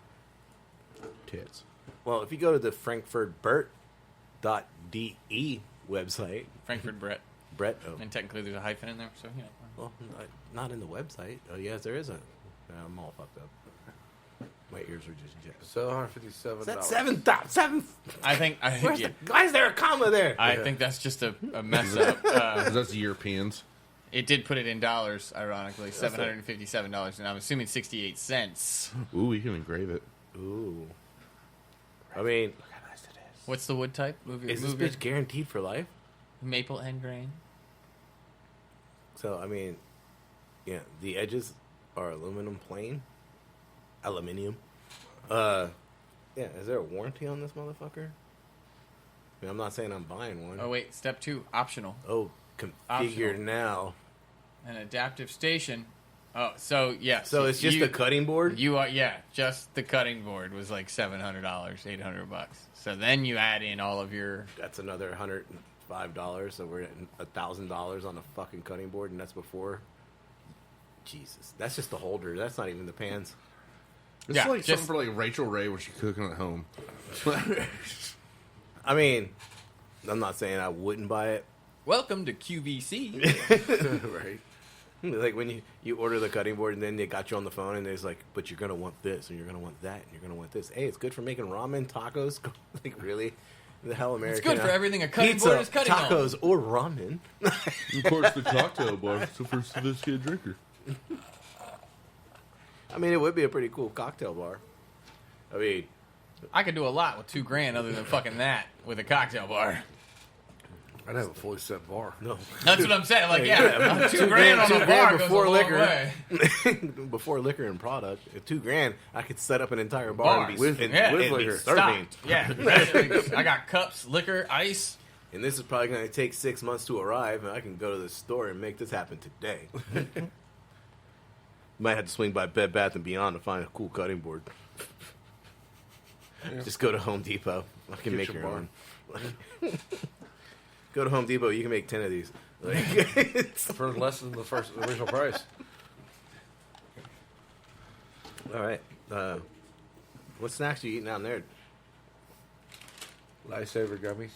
Tits. Well, if you go to the frankfurtbert.de website, Frankfurt Brett. Brett, oh, And technically there's a hyphen in there, so, you know. well, not in the website. Oh, yes, there is a. I'm all fucked up. My ears are just jacked. So $157. Is that seven? I think yeah, Why is there a comma there? I think that's just a mess up. 'Cause that's Europeans. It did put it in dollars, ironically, $757, and I'm assuming 68 cents. Ooh, we can engrave it. Ooh. I mean, What's the wood type? is this bitch guaranteed for life? Maple and grain. So, I mean, yeah, the edges are aluminum. Yeah, is there a warranty on this motherfucker? I mean, I'm not saying I'm buying one. Oh wait, step 2, optional. Oh, configured Optional. now. An adaptive station. Oh, so yes. So it's just a cutting board? You are just the cutting board was like $700, $800. So then you add in all of your. That's another $105. So we're at $1,000 on a fucking cutting board, and that's before. Jesus, that's just the holder. That's not even the pans. It's Yeah, like just- something for like Rachel Ray when she's cooking at home. I mean, I'm not saying I wouldn't buy it. Welcome to QVC. Right. Like when you order the cutting board and then they got you on the phone and there's like, but you're gonna want this and you're gonna want that and you're gonna want this. Hey, it's good for making ramen, tacos. Like really, the hell, American? It's good for everything a cutting Pizza, board is cutting on. tacos, or ramen. Of course, the cocktail bar so for sophisticated drinker. I mean, it would be a pretty cool cocktail bar. I mean, I could do a lot with $2,000 other than fucking that with a cocktail bar. I'd have a fully set bar. no. That's what I'm saying. Like, yeah, $2,000 on $2,000 the bar goes before a long liquor. way. Before liquor and product, at $2,000, I could set up an entire bar and be, Bars. and, Yeah. and be liquor. serving. Stop. Yeah. I got cups, liquor, ice. and this is probably going to take 6 months to arrive, and I can go to the store and make this happen today. Might have to swing by Bed Bath & Beyond to find a cool cutting board. Just go to Home Depot. I can make your own. Go to Home Depot. You can make 10 of these. For less than the original price. All right. What snacks are you eating down there? Lifesaver gummies.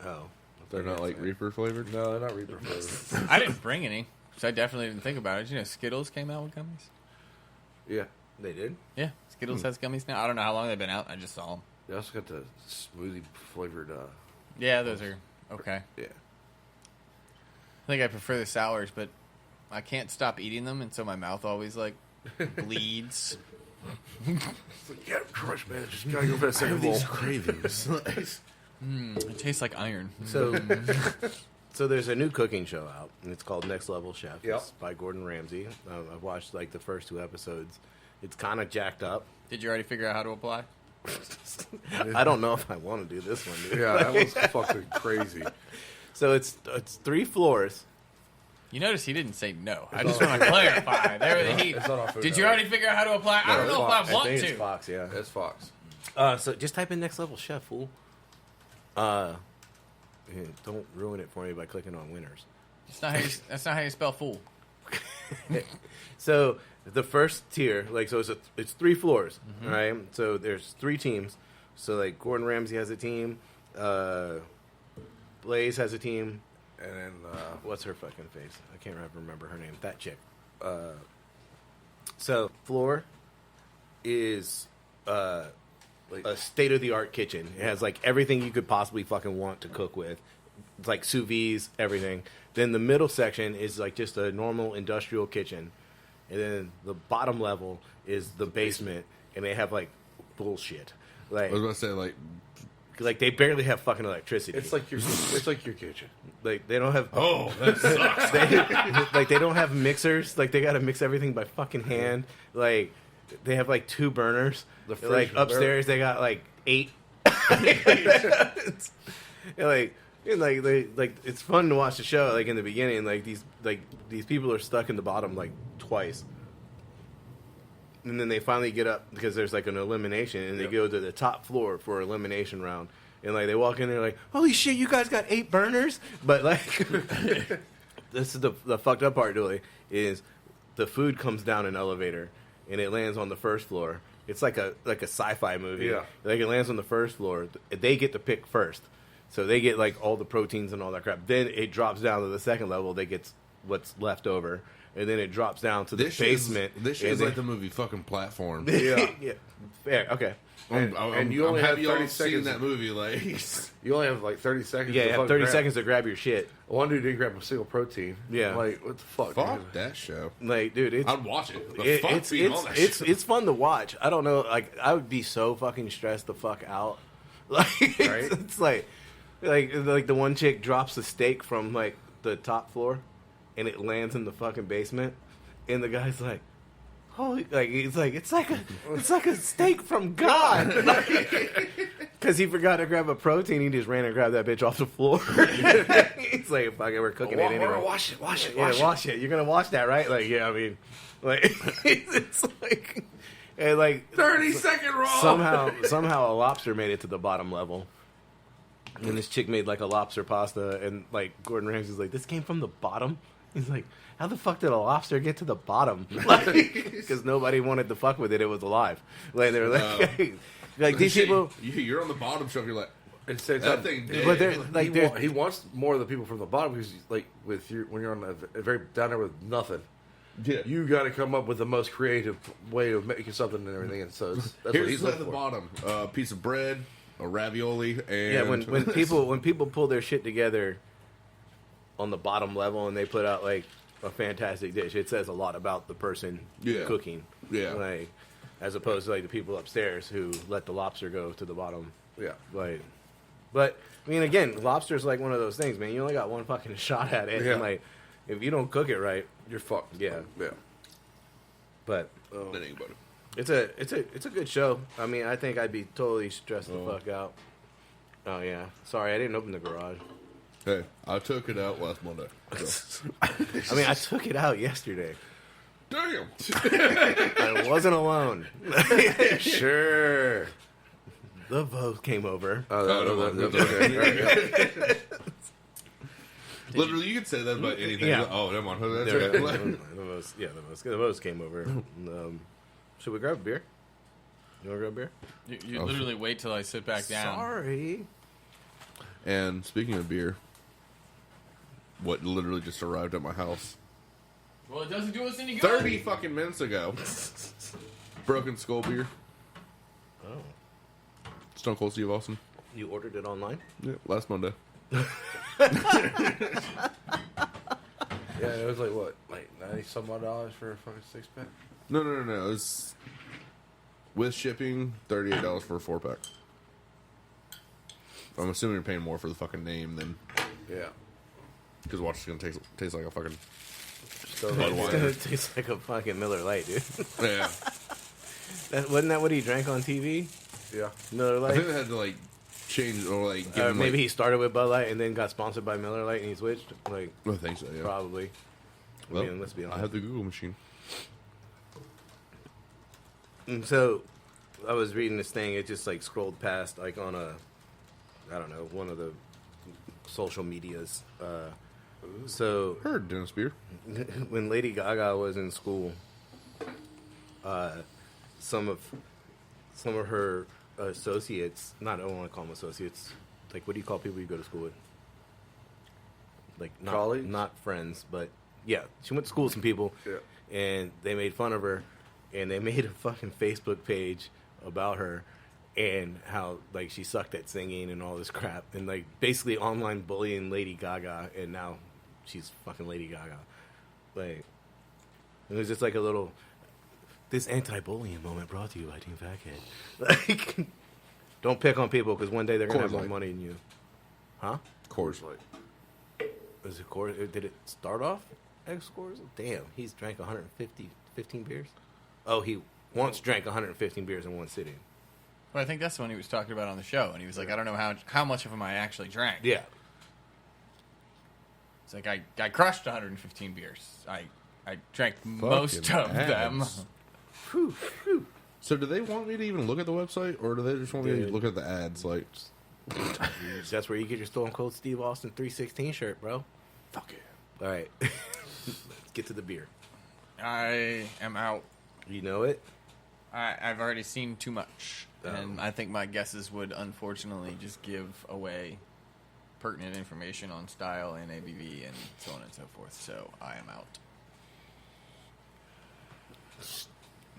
Oh. They're not like Reaper flavored? No, they're not Reaper flavored. I didn't bring any, so I definitely didn't think about it. Did you know Skittles came out with gummies? Yeah. They did? Yeah, Skittles has gummies now. I don't know how long they've been out. I just saw them. They also got the smoothie flavored. Yeah, those are okay. Yeah. I think I prefer the sours, but I can't stop eating them, and so my mouth always like bleeds. It's like, yeah, crush, man. Just gotta go for that second bowl. Cravings. It tastes like iron. So there's a new cooking show out, and it's called Next Level Chef. Yep. It's by Gordon Ramsay. I've watched like the first 2 episodes. It's kind of jacked up. Did you already figure out how to apply? I don't know if I want to do this one, dude. Yeah, that was fucking crazy. So it's 3 floors. You notice he didn't say no. I just want to clarify. It's not on Food Did you Network. already figure out how to apply? I don't know if I want I think to. it's Fox, yeah. That's Fox. So just type in Next Level Chef, fool. Yeah, don't ruin it for me by clicking on winners. That's not how you spell fool. So the first tier, like, so it's 3 floors, right? So there's 3 teams. So like Gordon Ramsay has a team, Blaze has a team, And then, what's her fucking face? I can't remember her name. That chick. So floor is like a state of the art kitchen. It has like everything you could possibly fucking want to cook with. It's like sous vide, everything. Then the middle section is like just a normal industrial kitchen. And then the bottom level is the basement, and they have like bullshit. Like I was about to say, like they barely have fucking electricity. it's like your kitchen. Like they don't have oh, that sucks. they don't have mixers. Like they got to mix everything by fucking hand. Like they have like 2 burners. The Like fridge- upstairs they got like 8. like it's fun to watch the show. Like in the beginning, like these people are stuck in the bottom like twice. And then they finally get up because there's like an elimination, and they go to the top floor for elimination round. And like they walk in there like, holy shit, you guys got 8 burners? But like, this is the fucked up part, Dooley, is the food comes down an elevator and it lands on the first floor. It's like a sci-fi movie. Yeah. Like it lands on the first floor. They get to pick first, so they get like all the proteins and all that crap. Then it drops down to the second level. They get what's left over. And then it drops down to the basement. This shit is like the movie fucking Platform. Yeah. Yeah. Fair. Okay. And you only I'm have happy y'all 30 have seen seconds. that movie. Like, You only have like 30 seconds. Yeah, to you have fucking 30 grab. seconds to grab your shit. One dude didn't grab a single protein. Yeah. Like, what the fuck? fuck dude? that show. Like, dude, it's I'd watch it. The fuck being on that show. it's fun to watch. I don't know, like I would be so fucking stressed the fuck out. Like Right? it's like the one chick drops a steak from like the top floor and it lands in the fucking basement, and the guy's like, holy, like it's like a steak from God. Because he forgot to grab a protein, he just ran and grabbed that bitch off the floor. It's like, fuck it, we're cooking it anyway. Wash it. Yeah, wash it. You're gonna wash that, right? Like, yeah, I mean, like, it's like, and like 30-second roll. somehow a lobster made it to the bottom level, and this chick made like a lobster pasta, and like Gordon Ramsay's like, this came from the bottom. He's like, how the fuck did a lobster get to the bottom? Because nobody wanted to fuck with it. It was alive. Like they were like, like these Shit, people. You're on the bottom shelf. You're like, It says that thing dead. But they're like, he wants more of the people from the bottom because, like, when you're on a very down there with nothing, Yeah. you got to come up with the most creative way of making something and everything. And so that's what Here's he's at looking the for. bottom: a piece of bread, a ravioli, and Yeah, when people pull their shit together on the bottom level and they put out like a fantastic dish, it says a lot about the person Yeah. cooking. Yeah. Like as opposed to like the people upstairs who let the lobster go to the bottom. Yeah. Like, but I mean, again, lobster's like one of those things, man. You only got one fucking shot at it, Yeah. and like if you don't cook it right, You're fucked. yeah. Yeah. But that ain't about it. it's a good show. I mean, I think I'd be totally stressed the Oh. fuck out. Oh yeah, sorry, I didn't open the garage. Hey, I took it out last Monday. So. I mean, I took it out yesterday. Damn. I wasn't alone. Sure. The vote came over. That's okay. All right, yeah. Literally, you could say that about anything. Yeah. Oh, never mind. That's There- right. the votes came over. Should we grab a beer? You want to grab a beer? You literally wait till I sit back down. Sorry. And speaking of beer, what literally just arrived at my house Well, it doesn't do us any good. 30 fucking minutes ago. Broken Skull beer. Oh. Stone Cold Steve Austin. You ordered it online? Yeah, last Monday. Yeah, it was like what, like $90 odd for a fucking 6-pack. No. It's with shipping, $38 for a 4-pack. I'm assuming you're paying more for the fucking name than Yeah. because watch it's gonna taste like a fucking So Budweiser. It tastes like a fucking Miller Lite, dude. Yeah. Wasn't that what he drank on TV? yeah. Miller I Lite? think they had to like change or like give him Maybe like, he started with Bud Light and then got sponsored by Miller Lite and he switched. Like, I think so. Yeah. probably. Well, I mean, let's be I honest. have the Google machine. And so, I was reading this thing. It just like scrolled past, like on one of the social medias. So Heard Dennis Beer. when Lady Gaga was in school, some of her associates, I don't want to call them associates. Like, what do you call people you go to school with? Like, Colleagues? not friends, but yeah, she went to school with some people, Yeah. and they made fun of her, and they made a fucking Facebook page about her, and how like she sucked at singing and all this crap, and like basically online bullying Lady Gaga, and now she's fucking Lady Gaga. Like, it was just like a little this anti-bullying moment brought to you by Team Fathead. Like, don't pick on people because one day they're gonna have Coors more Light. money than you. Huh? Coors Light. Was it Coors? Did it start off ex Coors? Damn, he's drank 15 beers. Oh, he once drank 115 beers in one sitting. Well, I think that's the one he was talking about on the show, and he was like, I don't know how much of them I actually drank. Yeah. It's like I crushed 115 beers. I drank most of them. ads. So do they want me to even look at the website, or do they just want me to Dude. look at the ads? Like, That's where you get your Stone Cold Steve Austin 316 shirt, bro. fuck it. All right. Let's get to the beer. I am out. You know it? I've already seen too much, Oh. and I think my guesses would unfortunately just give away pertinent information on style and ABV and so on and so forth. So I am out.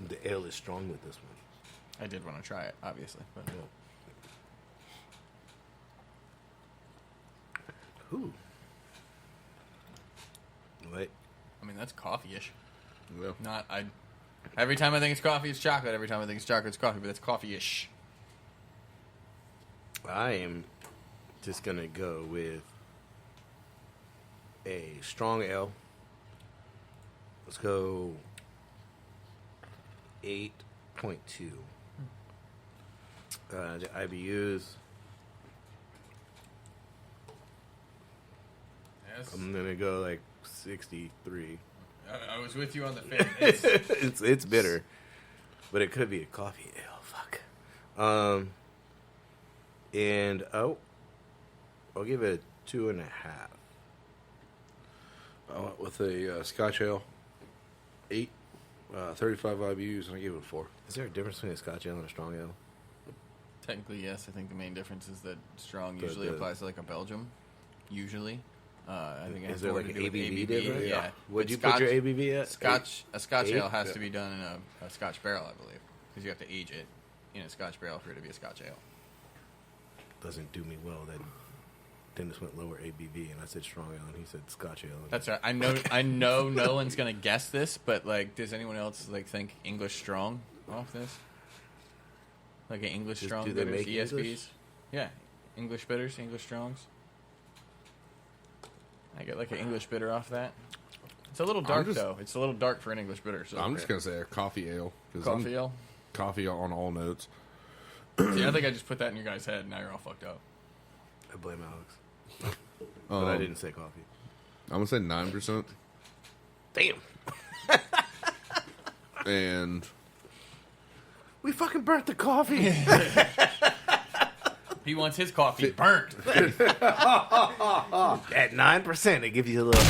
The ale is strong with this one. I did want to try it, obviously, but Ooh. What? I mean that's coffee-ish. Yeah. Not I. Every time I think it's coffee, it's chocolate. Every time I think it's chocolate, it's coffee. But that's coffee-ish. I am just going to go with a strong ale. Let's go 8.2. The IBUs, Yes. I'm going to go like 63. I was with you on the fence. It's bitter, but it could be a coffee ale. Fuck. And I'll give it a 2.5. With a Scotch Ale, 8, 35 IBUs, and I gave it a 4. Is there a difference between a Scotch ale and a strong ale? Technically, yes. I think the main difference is that strong The- usually the- applies to like a Belgium. Usually, I think it has Is there more like to an do with ABV ABV. difference? Yeah. Would But you put your Scotch- ABV at? A Scotch Eight? ale has Yeah. to be done in a Scotch barrel, I believe, because you have to age it in a Scotch barrel for it to be a Scotch ale. Doesn't do me well that Dennis went lower ABV and I said strong ale and he said Scotch ale. That's right. I know no one's gonna guess this, but like, does anyone else like think English strong off this? Like an English Just strong do they bitters, make ESBs? English? Yeah, English bitters, English strongs. I get like an English bitter off that. It's a little dark just- though. It's a little dark for an English bitter. So I'm just gonna say a coffee ale. 'Cause coffee ale. Coffee on all notes. See, I think I just put that in your guys' head. Now you're all fucked up. I blame Alex. But I didn't say coffee. I'm gonna say 9%. Damn. And We fucking burnt the coffee. He wants his coffee burnt. At 9%, it gives you a little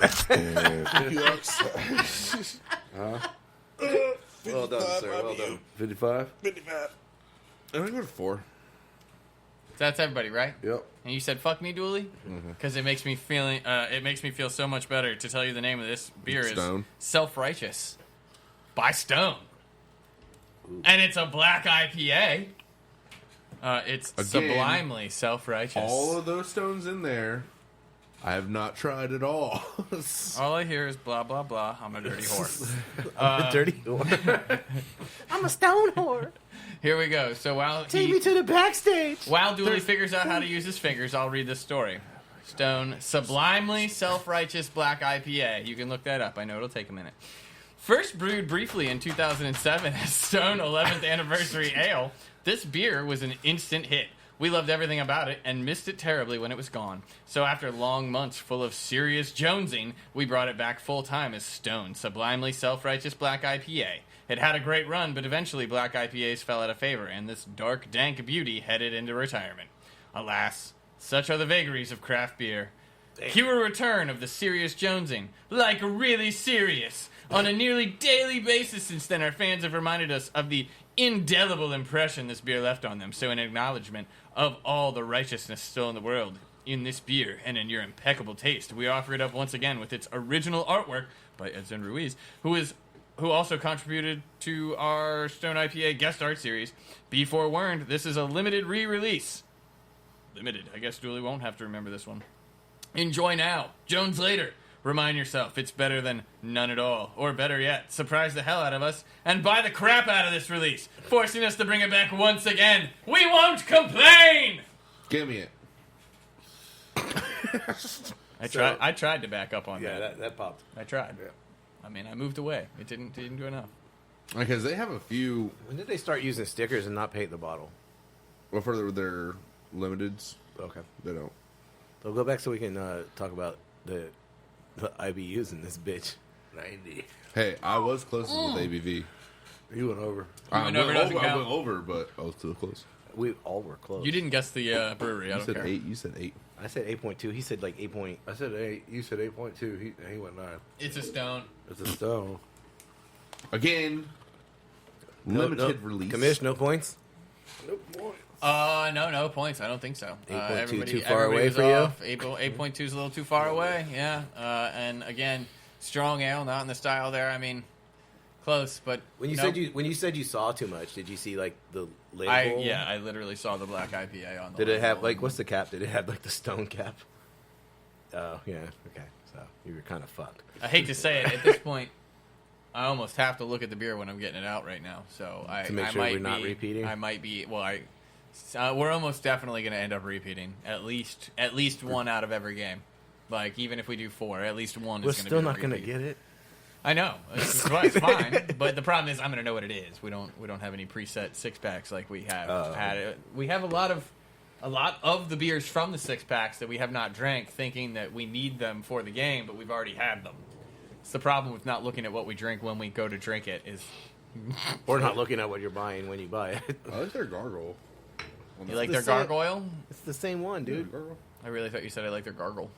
extra. Well done, sir. Well done. 55? I'm gonna go to 4. That's everybody, right? Yep. And you said "fuck me, Dooley," because it makes me feel so much better to tell you the name of this beer Stone. is Self-Righteous by Stone, and it's a black IPA. It's Again, sublimely self-righteous. All of those stones in there, I have not tried at all. All I hear is blah blah blah. I'm a dirty whore. I'm a dirty whore. I'm a stone whore. Here we go. So Take me to the backstage. While Dooley figures out how to use his fingers, I'll read this story. Stone Sublimely Self-Righteous Black IPA. You can look that up. I know it'll take a minute. First brewed briefly in 2007 as Stone 11th Anniversary Ale, this beer was an instant hit. We loved everything about it and missed it terribly when it was gone. So after long months full of serious jonesing, we brought it back full-time as Stone Sublimely Self-Righteous Black IPA. It had a great run, but eventually black IPAs fell out of favor, and this dark, dank beauty headed into retirement. Alas, such are the vagaries of craft beer. Cue a return of the serious jonesing, like really serious. On a nearly daily basis since then, our fans have reminded us of the indelible impression this beer left on them. So in acknowledgement of all the righteousness still in the world, in this beer, and in your impeccable taste, we offer it up once again with its original artwork by Edson Ruiz, who also contributed to our Stone IPA guest art series. Be forewarned, this is a limited re-release. Limited. I guess Dooley won't have to remember this one. Enjoy now. Jones later. Remind yourself it's better than none at all. Or better yet, surprise the hell out of us and buy the crap out of this release, forcing us to bring it back once again. We won't complain! Give me it. I tried to back up on that. that popped. I tried. Yeah. I mean, I moved away. It didn't do enough. Because they have a few. When did they start using stickers and not paint the bottle? Well, for their limiteds, Okay. they don't. We'll go back so we can talk about the IBUs in this bitch. 90. Hey, I was closest with ABV. He went over. I went over, doesn't I count. went over, but I was too close. We all were close. You didn't guess the brewery. I You don't said care. 8. You said 8. I said 8.2. He said like 8. I said 8. You said 8.2. He went 9. It's a Stone. It's a Stone. Again, limited release. Commish, no points. No points. I don't think so. 8.2 too far away was for you? off. 8.2 is a little too far away. Yeah. And again, strong ale, not in the style there. I mean, close, but When you said you saw too much, did you see like the label? I literally saw the black IPA on the. Did it have label. like what's the cap? Did it have like the stone cap? Oh yeah. Okay. So you were kind of fucked. I hate to say it at this point. I almost have to look at the beer when I'm getting it out right now. So To make sure might we're not be- repeating? I might be. Well, we're almost definitely going to end up repeating at least one out of every game. Like even if we do 4, at least one We're is going to be. still not going to get it. I know it's fine, but the problem is I'm going to know what it is. We don't have any preset 6-packs like we have had. We have a lot of the beers from the 6-packs that we have not drank, thinking that we need them for the game, but we've already had them. It's the problem with not looking at what we drink when we go to drink it is. Or not looking at what you're buying when you buy it. I like their gargle. You like the their same- gargoyle? It's the same one, dude. Gargle. I really thought you said I like their gargle.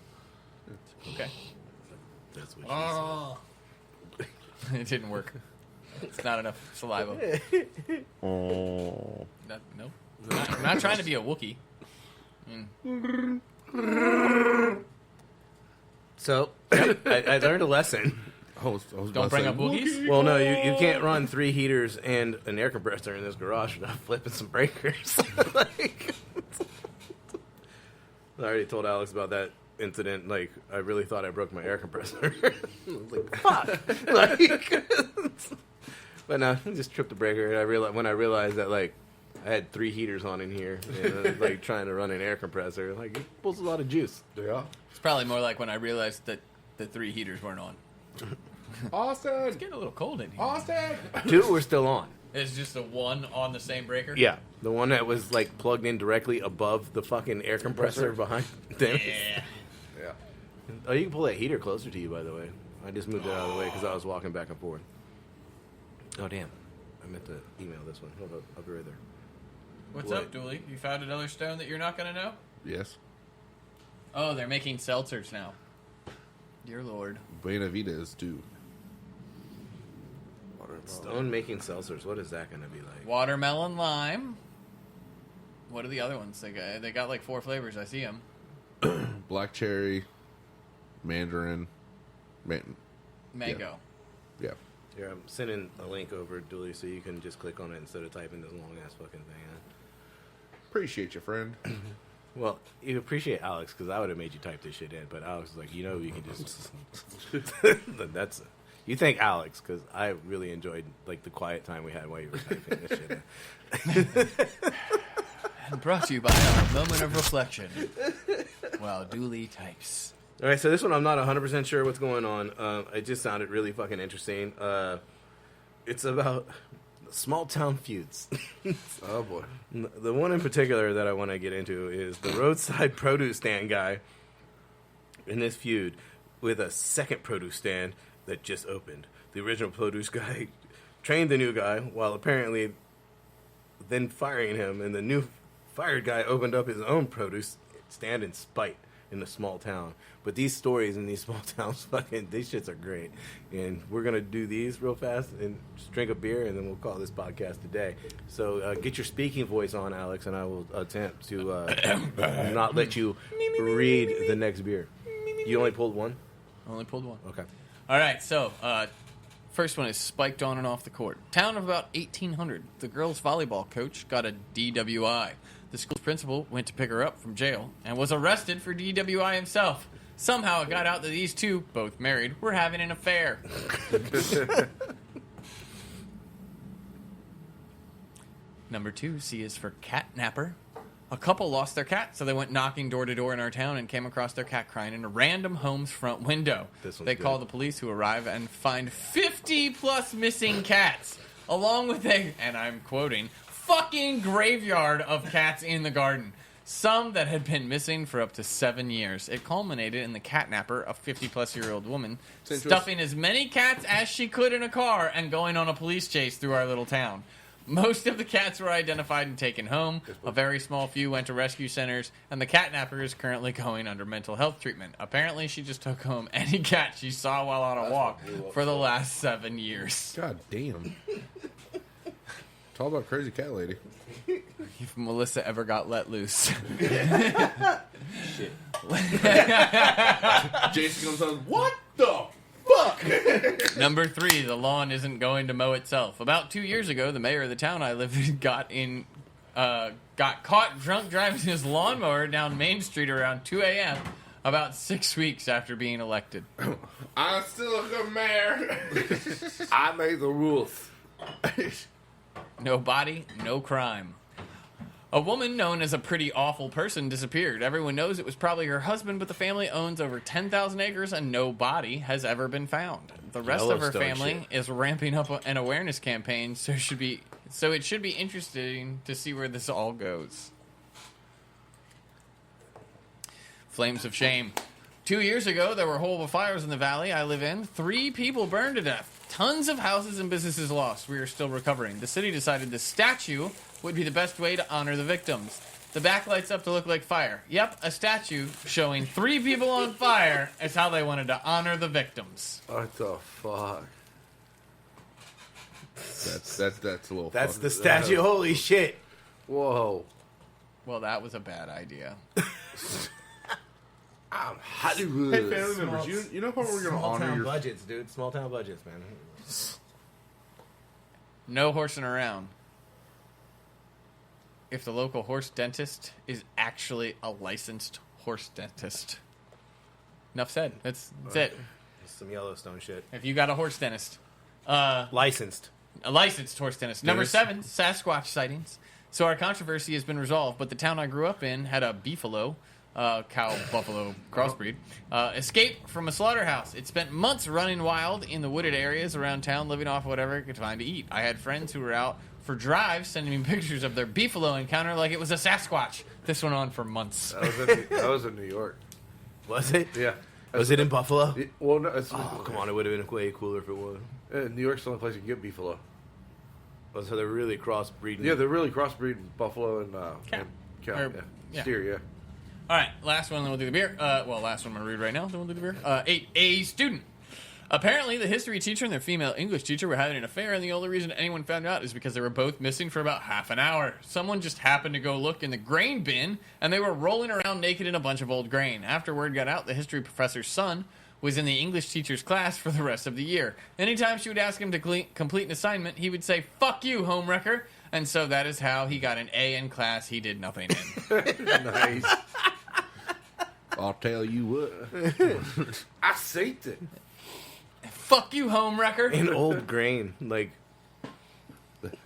Okay. That's what Oh. It didn't work. It's not enough saliva. Oh. No. I'm not trying to be a Wookiee. So I learned a lesson. I was about Don't to bring say, up Wookiees? Well, no, you can't run 3 heaters and an air compressor in this garage without flipping some breakers. Like, I already told Alex about that incident. Like, I really thought I broke my air compressor. I was like, fuck. Like, but no, I just tripped the breaker. And when I realized that, like, I had 3 heaters on in here, and I was, like, trying to run an air compressor. Like, it pulls a lot of juice. Yeah. It's probably more like when I realized that the 3 heaters weren't on. Austin! It's getting a little cold in here. Austin! 2 were still on. It's just the one on the same breaker? Yeah, the one that was like plugged in directly above the fucking air compressor behind them. Yeah. Yeah. Oh, you can pull that heater closer to you, by the way. I just moved it out of the way because I was walking back and forth. Oh, damn. I meant to email this one. Hold up. I'll be right there. What's What? up, Dooley? You found another stone that you're not going to know? Yes. Oh, they're making seltzers now. Dear Lord. Buena Vida is due. Stone making seltzers. What is that going to be like? Watermelon lime. What are the other ones? They got like 4 flavors. I see them. Black cherry, mandarin, Mango. Yeah. Here, I'm sending a link over, Dooley, so you can just click on it instead of typing this long-ass fucking thing in. Appreciate you, friend. Well, you appreciate Alex, because I would have made you type this shit in, but Alex was like, you can just... That's... You thank Alex, because I really enjoyed like the quiet time we had while you were typing this shit in. And brought to you by our moment of reflection. While Dooley types. All right, so this one I'm not 100% sure what's going on. It just sounded really fucking interesting. It's about small town feuds. Oh, boy. The one in particular that I want to get into is the roadside produce stand guy in this feud with a second produce stand that just opened. The original produce guy trained the new guy while apparently then firing him, and the new fired guy opened up his own produce stand in spite in a small town. But these stories in these small towns, fucking, these shits are great. And we're going to do these real fast and just drink a beer, and then we'll call this podcast today. So get your speaking voice on, Alex, and I will attempt to not let you read the next beer. You only pulled one? Only pulled one. Okay. All right, so first one is spiked on and off the court. Town of about 1,800. The girls' volleyball coach got a DWI. The school's principal went to pick her up from jail and was arrested for DWI himself. Somehow it got out that these two, both married, were having an affair. Number 2, C is for catnapper. A couple lost their cat, so they went knocking door to door in our town and came across their cat crying in a random home's front window. They call the police, who arrive and find 50-plus missing cats, along with a, and I'm quoting, fucking graveyard of cats in the garden. Some that had been missing for up to 7 years. It culminated in the catnapper, a 50-plus-year-old woman, stuffing as many cats as she could in a car and going on a police chase through our little town. Most of the cats were identified and taken home. A very small few went to rescue centers, and the catnapper is currently going under mental health treatment. Apparently, she just took home any cat she saw while on a walk for the last 7 years. God damn. It's all about crazy cat lady. If Melissa ever got let loose. Shit. Jason comes out, what the fuck? Number 3, the lawn isn't going to mow itself. About 2 years ago, the mayor of the town I live in got caught drunk driving his lawnmower down Main Street around 2 a.m. about 6 weeks after being elected. I'm still a good mayor. I made the rules. No body, no crime. A woman known as a pretty awful person disappeared. Everyone knows it was probably her husband, but the family owns over 10,000 acres and no body has ever been found. The rest of her Yellowstone family is ramping up an awareness campaign, so it should be interesting to see where this all goes. Flames of shame. 2 years ago, there were horrible fires in the valley I live in. 3 people burned to death. Tons of houses and businesses lost. We are still recovering. The city decided the statue would be the best way to honor the victims. The back lights up to look like fire. Yep, a statue showing 3 people on fire is how they wanted to honor the victims. What the fuck? That's a little. That's fucked. the statue. Holy shit. Whoa. Well, that was a bad idea. I'm Hollywood. Hey, family members, you know how we're gonna honor your budgets, dude. Small town budgets, man. No horsing around. If the local horse dentist is actually a licensed horse dentist. Enough said. That's it. Some Yellowstone shit. If you got a horse dentist. Licensed. A licensed horse dentist. Number 7, Sasquatch sightings. So our controversy has been resolved, but the town I grew up in had a beefalo, cow-buffalo crossbreed, escape from a slaughterhouse. It spent months running wild in the wooded areas around town, living off whatever it could find to eat. I had friends who were out for drives sending me pictures of their beefalo encounter like it was a Sasquatch. This went on for months. That was in New York. Was it? Yeah. Was it in Buffalo? Well, no. It's, Oh, come on. It would have been way cooler if it was. New York's the only place you can get beefalo. Oh, so they're really crossbreeding. Yeah, they're really crossbreeding buffalo and Cow. and cow. Or- Yeah. yeah. Steer, yeah. All right, last one, then we'll do the beer. Last one I'm going to read right now, then we'll do the beer. 8. A student. Apparently, the history teacher and their female English teacher were having an affair, and the only reason anyone found out is because they were both missing for about half an hour. Someone just happened to go look in the grain bin, and they were rolling around naked in a bunch of old grain. After word got out, the history professor's son was in the English teacher's class for the rest of the year. Anytime she would ask him to complete an assignment, he would say, "Fuck you, homewrecker." And so that is how he got an A in class he did nothing in. Nice. I'll tell you what. I saved it. Fuck you, homewrecker. In old grain. Like,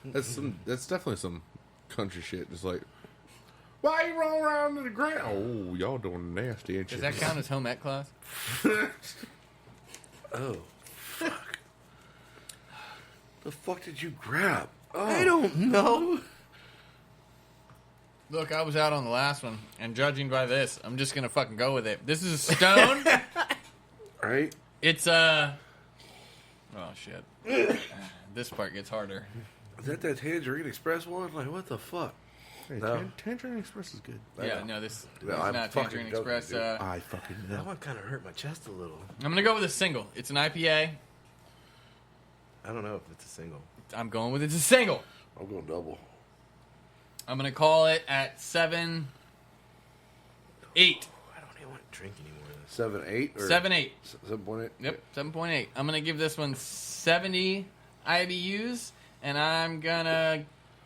That's definitely some country shit. Just like, why you rolling around in the ground? Oh, y'all doing nasty, ain't you? Does that count as home ec class? Oh, fuck. The fuck did you grab? Oh. I don't know. Look, I was out on the last one, and judging by this, I'm just gonna fucking go with it. This is a stone. Right? It's oh shit. This part gets harder. Is that Tangerine Express one? Like, what the fuck? Hey, No. Tangerine Express is good. Yeah, no, this is I'm not fucking Tangerine joking, Express. dude. I fucking That know. one kind of hurt my chest a little. I'm gonna go with a single. It's an IPA. I don't know if it's a single. I'm going with it's a single. I'm going double. I'm gonna call it at 7-8. I don't even want to drink anymore. 7.8 or 7-8. 7.8. Yep, 7.8. I'm gonna give this one 70 IBUs, and I'm gonna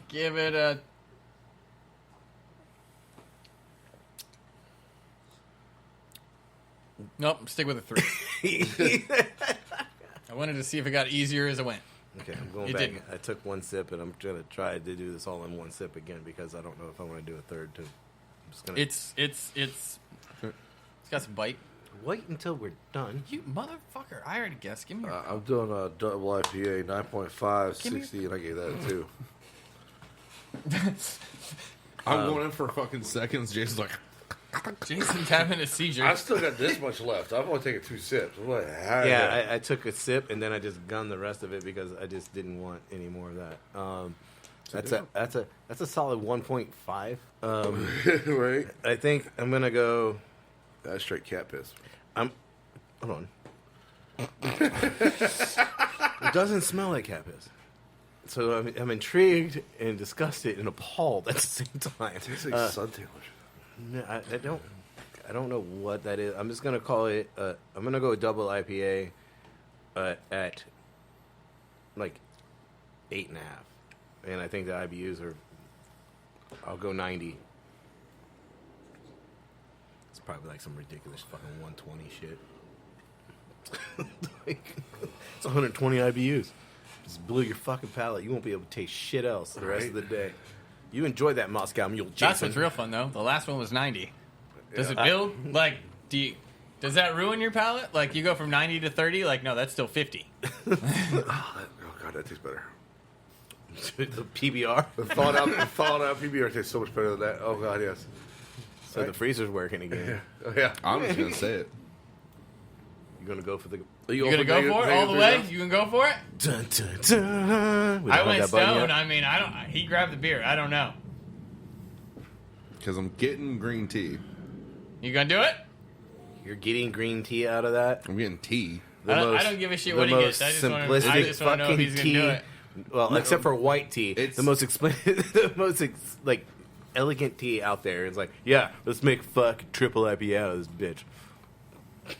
give it a. Nope, stick with a 3. I wanted to see if it got easier as it went. Okay, I'm going It back. didn't. I took one sip, and I'm gonna try to do this all in one sip again because I don't know if I want to do a third too. I'm just gonna It's got some bite. wait until we're done. You motherfucker! I already guessed. Give me your. I'm doing a double IPA, 9.5, Give me- 60, and I gave that a 2. I'm going in for fucking seconds. Jason's like, Jason's having a seizure. I still got this much left. I've only taken 2 sips. I'm like, Yeah, I took a sip and then I just gunned the rest of it because I just didn't want any more of that. That's a solid 1.5. right? I think I'm gonna go. That's straight cat piss. Hold on. It doesn't smell like cat piss. So I'm intrigued and disgusted and appalled at the same time. It tastes like suntan lotion. No, I don't know what that is. I'm just gonna call it. I'm gonna go double IPA at like 8.5, and I think the IBUs are. I'll go 90. It's probably like some ridiculous fucking 120 shit. It's 120 IBUs. Just blew your fucking palate. You won't be able to taste shit else the rest of the day. You enjoyed that Moscow Mule, Jason. That's what's real fun, though. The last one was 90. Does it build? Like, does that ruin your palate? Like, you go from 90 to 30? Like, no, that's still 50. Oh, God, that tastes better. The PBR. The thawed out PBR tastes so much better than that. Oh, God, yes. So the freezer's working again. Oh, yeah. I'm just gonna say it. You're gonna go for the. You gonna go for it all the way? You can go for it? Dun, dun, dun. We don't I have went that button stone. yet? I mean, I don't. He grabbed the beer. I don't know. Because I'm getting green tea. You gonna do it? You're getting green tea out of that. I'm getting tea. I don't give a shit what he gets. I just want to know if he's gonna do it. Well, except for white tea, It's- the most like elegant tea out there. It's like, yeah, let's make fuck triple IPA out of this bitch.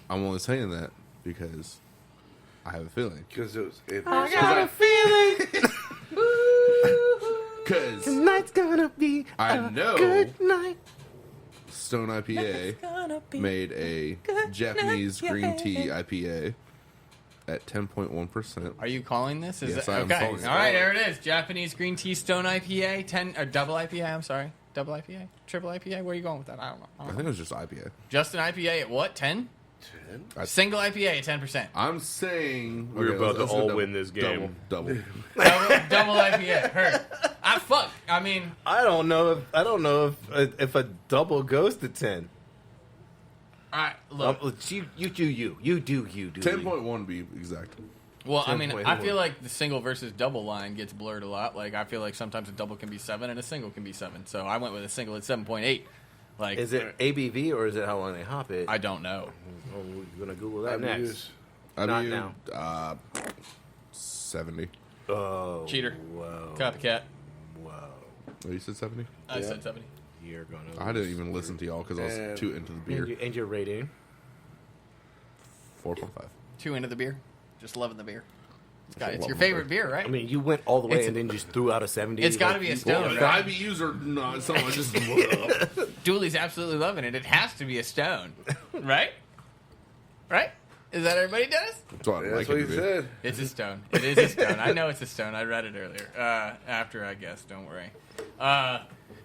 I'm only saying that because I have a feeling. Because it was. I got a feeling Because tonight's gonna be I a know good night. Stone IPA made a Japanese green tea IPA at 10.1%. Are you calling this? Is Yes, it, I am okay. calling it. All right, there it is. Japanese green tea stone IPA, 10 or double IPA. I'm sorry, double IPA, triple IPA. Where are you going with that? I don't know. I think it was just IPA. Just an IPA at what? 10? 10? Single IPA at 10%. I'm saying We're about to let's go all double- win this game. Double. double IPA. Heard. I mean, I don't know if a double goes to 10. Look. You do you. 10.1 be exact. Well, I mean, 10.1. I feel like the single versus double line gets blurred a lot. Like, I feel like sometimes a double can be 7 and a single can be 7. So I went with a single at 7.8. Like, Is it ABV or is it how long they hop it? I don't know. Oh, we're gonna Google that next. Not now. 70. Oh, Cheater. Whoa. Copycat. Whoa. Oh, you said 70? I said 70. You're gonna. I didn't even listen to y'all because I was too into the beer. And your rating? 4.5. Too into the beer. Just loving the beer. I It's love your the favorite beer, right? I mean, you went all the way It's- and then just threw out a 70. It's gotta be a stone. Well, Right? IBUs are not something I just. Dooley's absolutely loving it. It has to be a stone. Right? Right? Is that everybody does? That's what I That's like what it he to be. said. It's a stone. It is a stone. I know it's a stone. I read it earlier. After, I guess. Don't worry.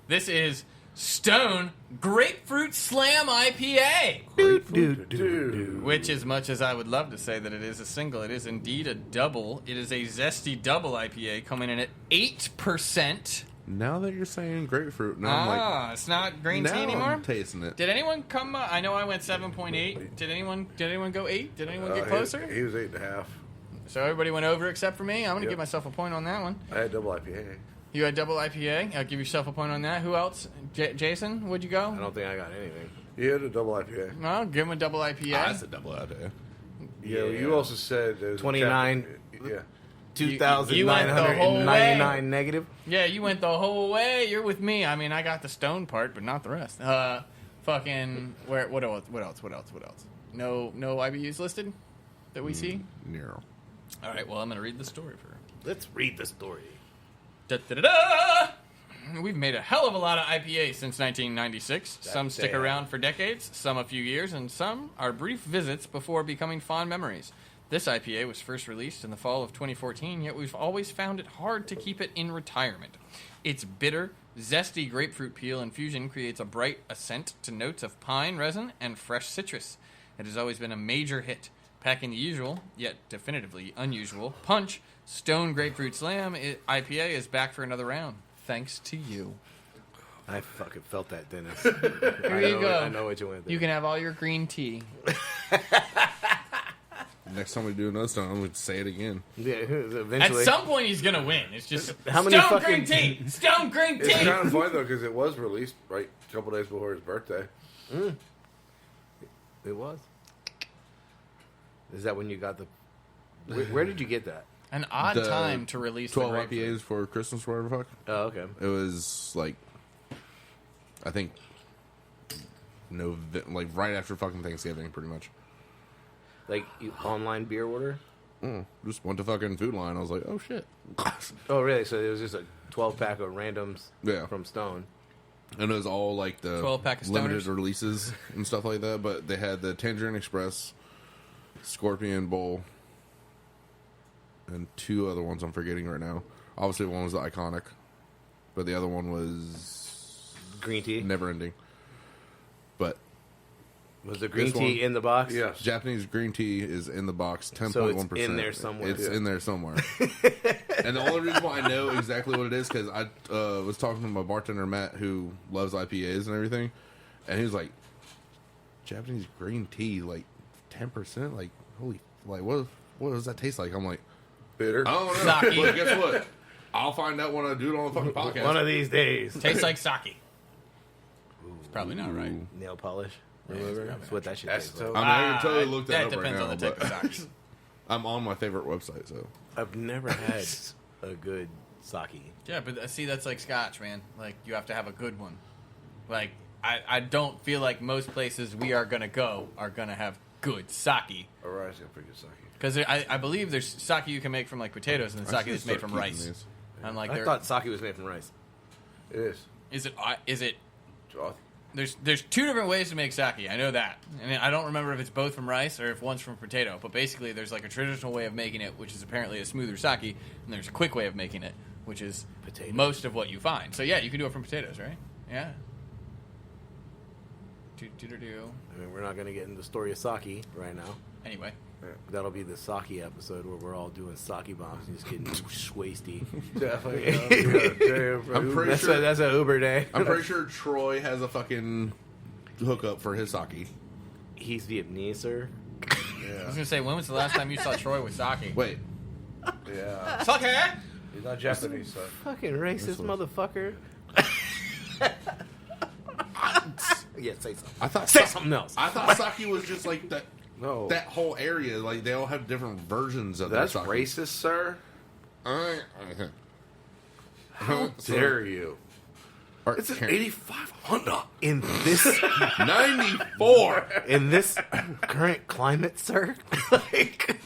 This is Stone Grapefruit Slam IPA. Dude. Which, as much as I would love to say that it is a single, it is indeed a double. It is a zesty double IPA coming in at 8%. Now that you're saying grapefruit, now I'm like, It's not green tea now anymore? I'm tasting it. Did anyone come? I know I went 7.8. Did anyone go 8? Did anyone get closer? He was 8.5. So everybody went over except for me. I'm going to Yep. give myself a point on that one. I had double IPA. You had double IPA. I'll give yourself a point on that. Who else? Jason, would you go? I don't think I got anything. He had a double IPA. Well, give him a double IPA. That's a double IPA. Yeah, you also said there was a 29. Yeah. 2,999 negative. Yeah, you went the whole way. You're with me. I mean, I got the stone part, but not the rest. Fucking where? What else? No IBUs listed that we see. Nero. All right. Well, I'm gonna read the story for. Let's read the story. Da-da-da-da! We've made a hell of a lot of IPAs since 1996. Some stick damn. around for decades, some a few years, and some are brief visits before becoming fond memories. This IPA was first released in the fall of 2014, yet we've always found it hard to keep it in retirement. Its bitter, zesty grapefruit peel infusion creates a bright ascent to notes of pine resin and fresh citrus. It has always been a major hit, packing the usual, yet definitively unusual, punch. Stone Grapefruit Slam IPA is back for another round. Thanks to you. I fucking felt that, Dennis. Here you go. I know what you went there. You can have all your green tea. Next time we do another stone, I'm going to say it again. Yeah, At eventually. some point, he's gonna win. It's just How many Stone fucking- Green Tea. Stone Green It's Tea. kind of funny though because it was released right a couple days before his birthday. It was. Is that when you got the? Where did you get that? An odd The time to release 12 the grapefruit. IPAs for Christmas, whatever the fuck. Oh, okay. It was like, I think, like right after fucking Thanksgiving, pretty much. Like online beer order. Just went to fucking Food Line. I was like, oh shit. Oh, really? So it was just a 12-pack of randoms. Yeah. From Stone. And it was all like the 12-pack of limited stoners. releases and stuff like that. But they had the Tangerine Express, Scorpion Bowl, and two other ones I'm forgetting right now. Obviously, one was the Iconic, but the other one was Green tea. Never Ending. But Was the green This tea one? in the box? Yes. Japanese Green Tea is in the box, 10.1%. So it's in there somewhere. It's Yeah. in there somewhere. And the only reason why I know exactly what it is because I was talking to my bartender Matt, who loves IPAs and everything, and he was like, "Japanese Green Tea, like 10%, like holy, like what does that taste like?" I'm like, Bitter. "I don't know." Sake. But guess what? I'll find out when I do it on the fucking podcast. One of these days. Tastes like sake. It's probably not right. Nail polish. Yeah, it's probably That's what that shit tastes like. Acetone. I mean, I can totally look that that up right depends now, on the type but of sake. I'm on my favorite website, so I've never had a good sake. Yeah, but see, that's like scotch, man. Like, you have to have a good one. Like, I don't feel like most places we are going to go are going to have good sake. Arise got pretty good sake. Because I believe there's sake you can make from, like, potatoes and then I sake should that's made start from keeping rice. these. And, like, I thought sake was made from rice. It is. is it... Broth. There's two different ways to make sake. I know that. And I don't remember if it's both from rice or if one's from potato. But basically, there's like a traditional way of making it, which is apparently a smoother sake, and there's a quick way of making it, which is Potato. most of what you find. So yeah, you can do it from potatoes, right? Yeah. Do. I mean, we're not going to get into the story of sake right now. Anyway, That'll be the sake episode where we're all doing sake bombs and just getting swasty. Definitely. I'm pretty That's sure. that's an Uber day. I'm pretty sure Troy has a fucking hookup for his sake. He's Vietnamese, sir. I was gonna say, when was the last time you saw Troy with sake? Wait. Yeah. Sake? He's not Japanese, so. Fucking racist motherfucker. Yeah, say something. I thought Say something else. I thought sake was just like that. No. That whole area, like they all have different versions of That's their sake. racist, sir. How Dare you? It's an 85 Honda. In this 94. in this current climate, sir. Like,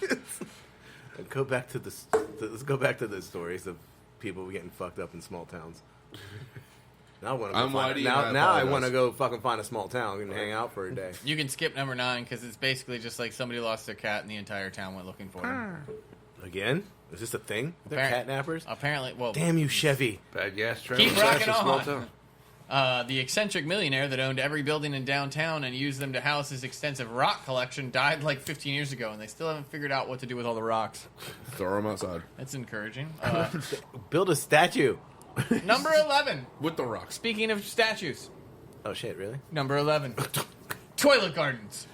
go back to this. Let's go back to the stories of people getting fucked up in small towns. Now I want to. I'm whitey, Now and I I apologize. want to go fucking find a small town and hang out for a day. You can skip number 9 because it's basically just like somebody lost their cat and the entire town went looking for them. Again? Is this a thing? They're Appar- catnappers? Apparently, well, Damn you, Chevy. Bad gas traffic. Keep rocking That's a small on. town. The eccentric millionaire that owned every building in downtown and used them to house his extensive rock collection died like 15 years ago, and they still haven't figured out what to do with all the rocks. Throw them outside That's encouraging. Build a statue. Number 11. with the rocks. Speaking of statues, Oh, shit, really? number 11. Toilet gardens.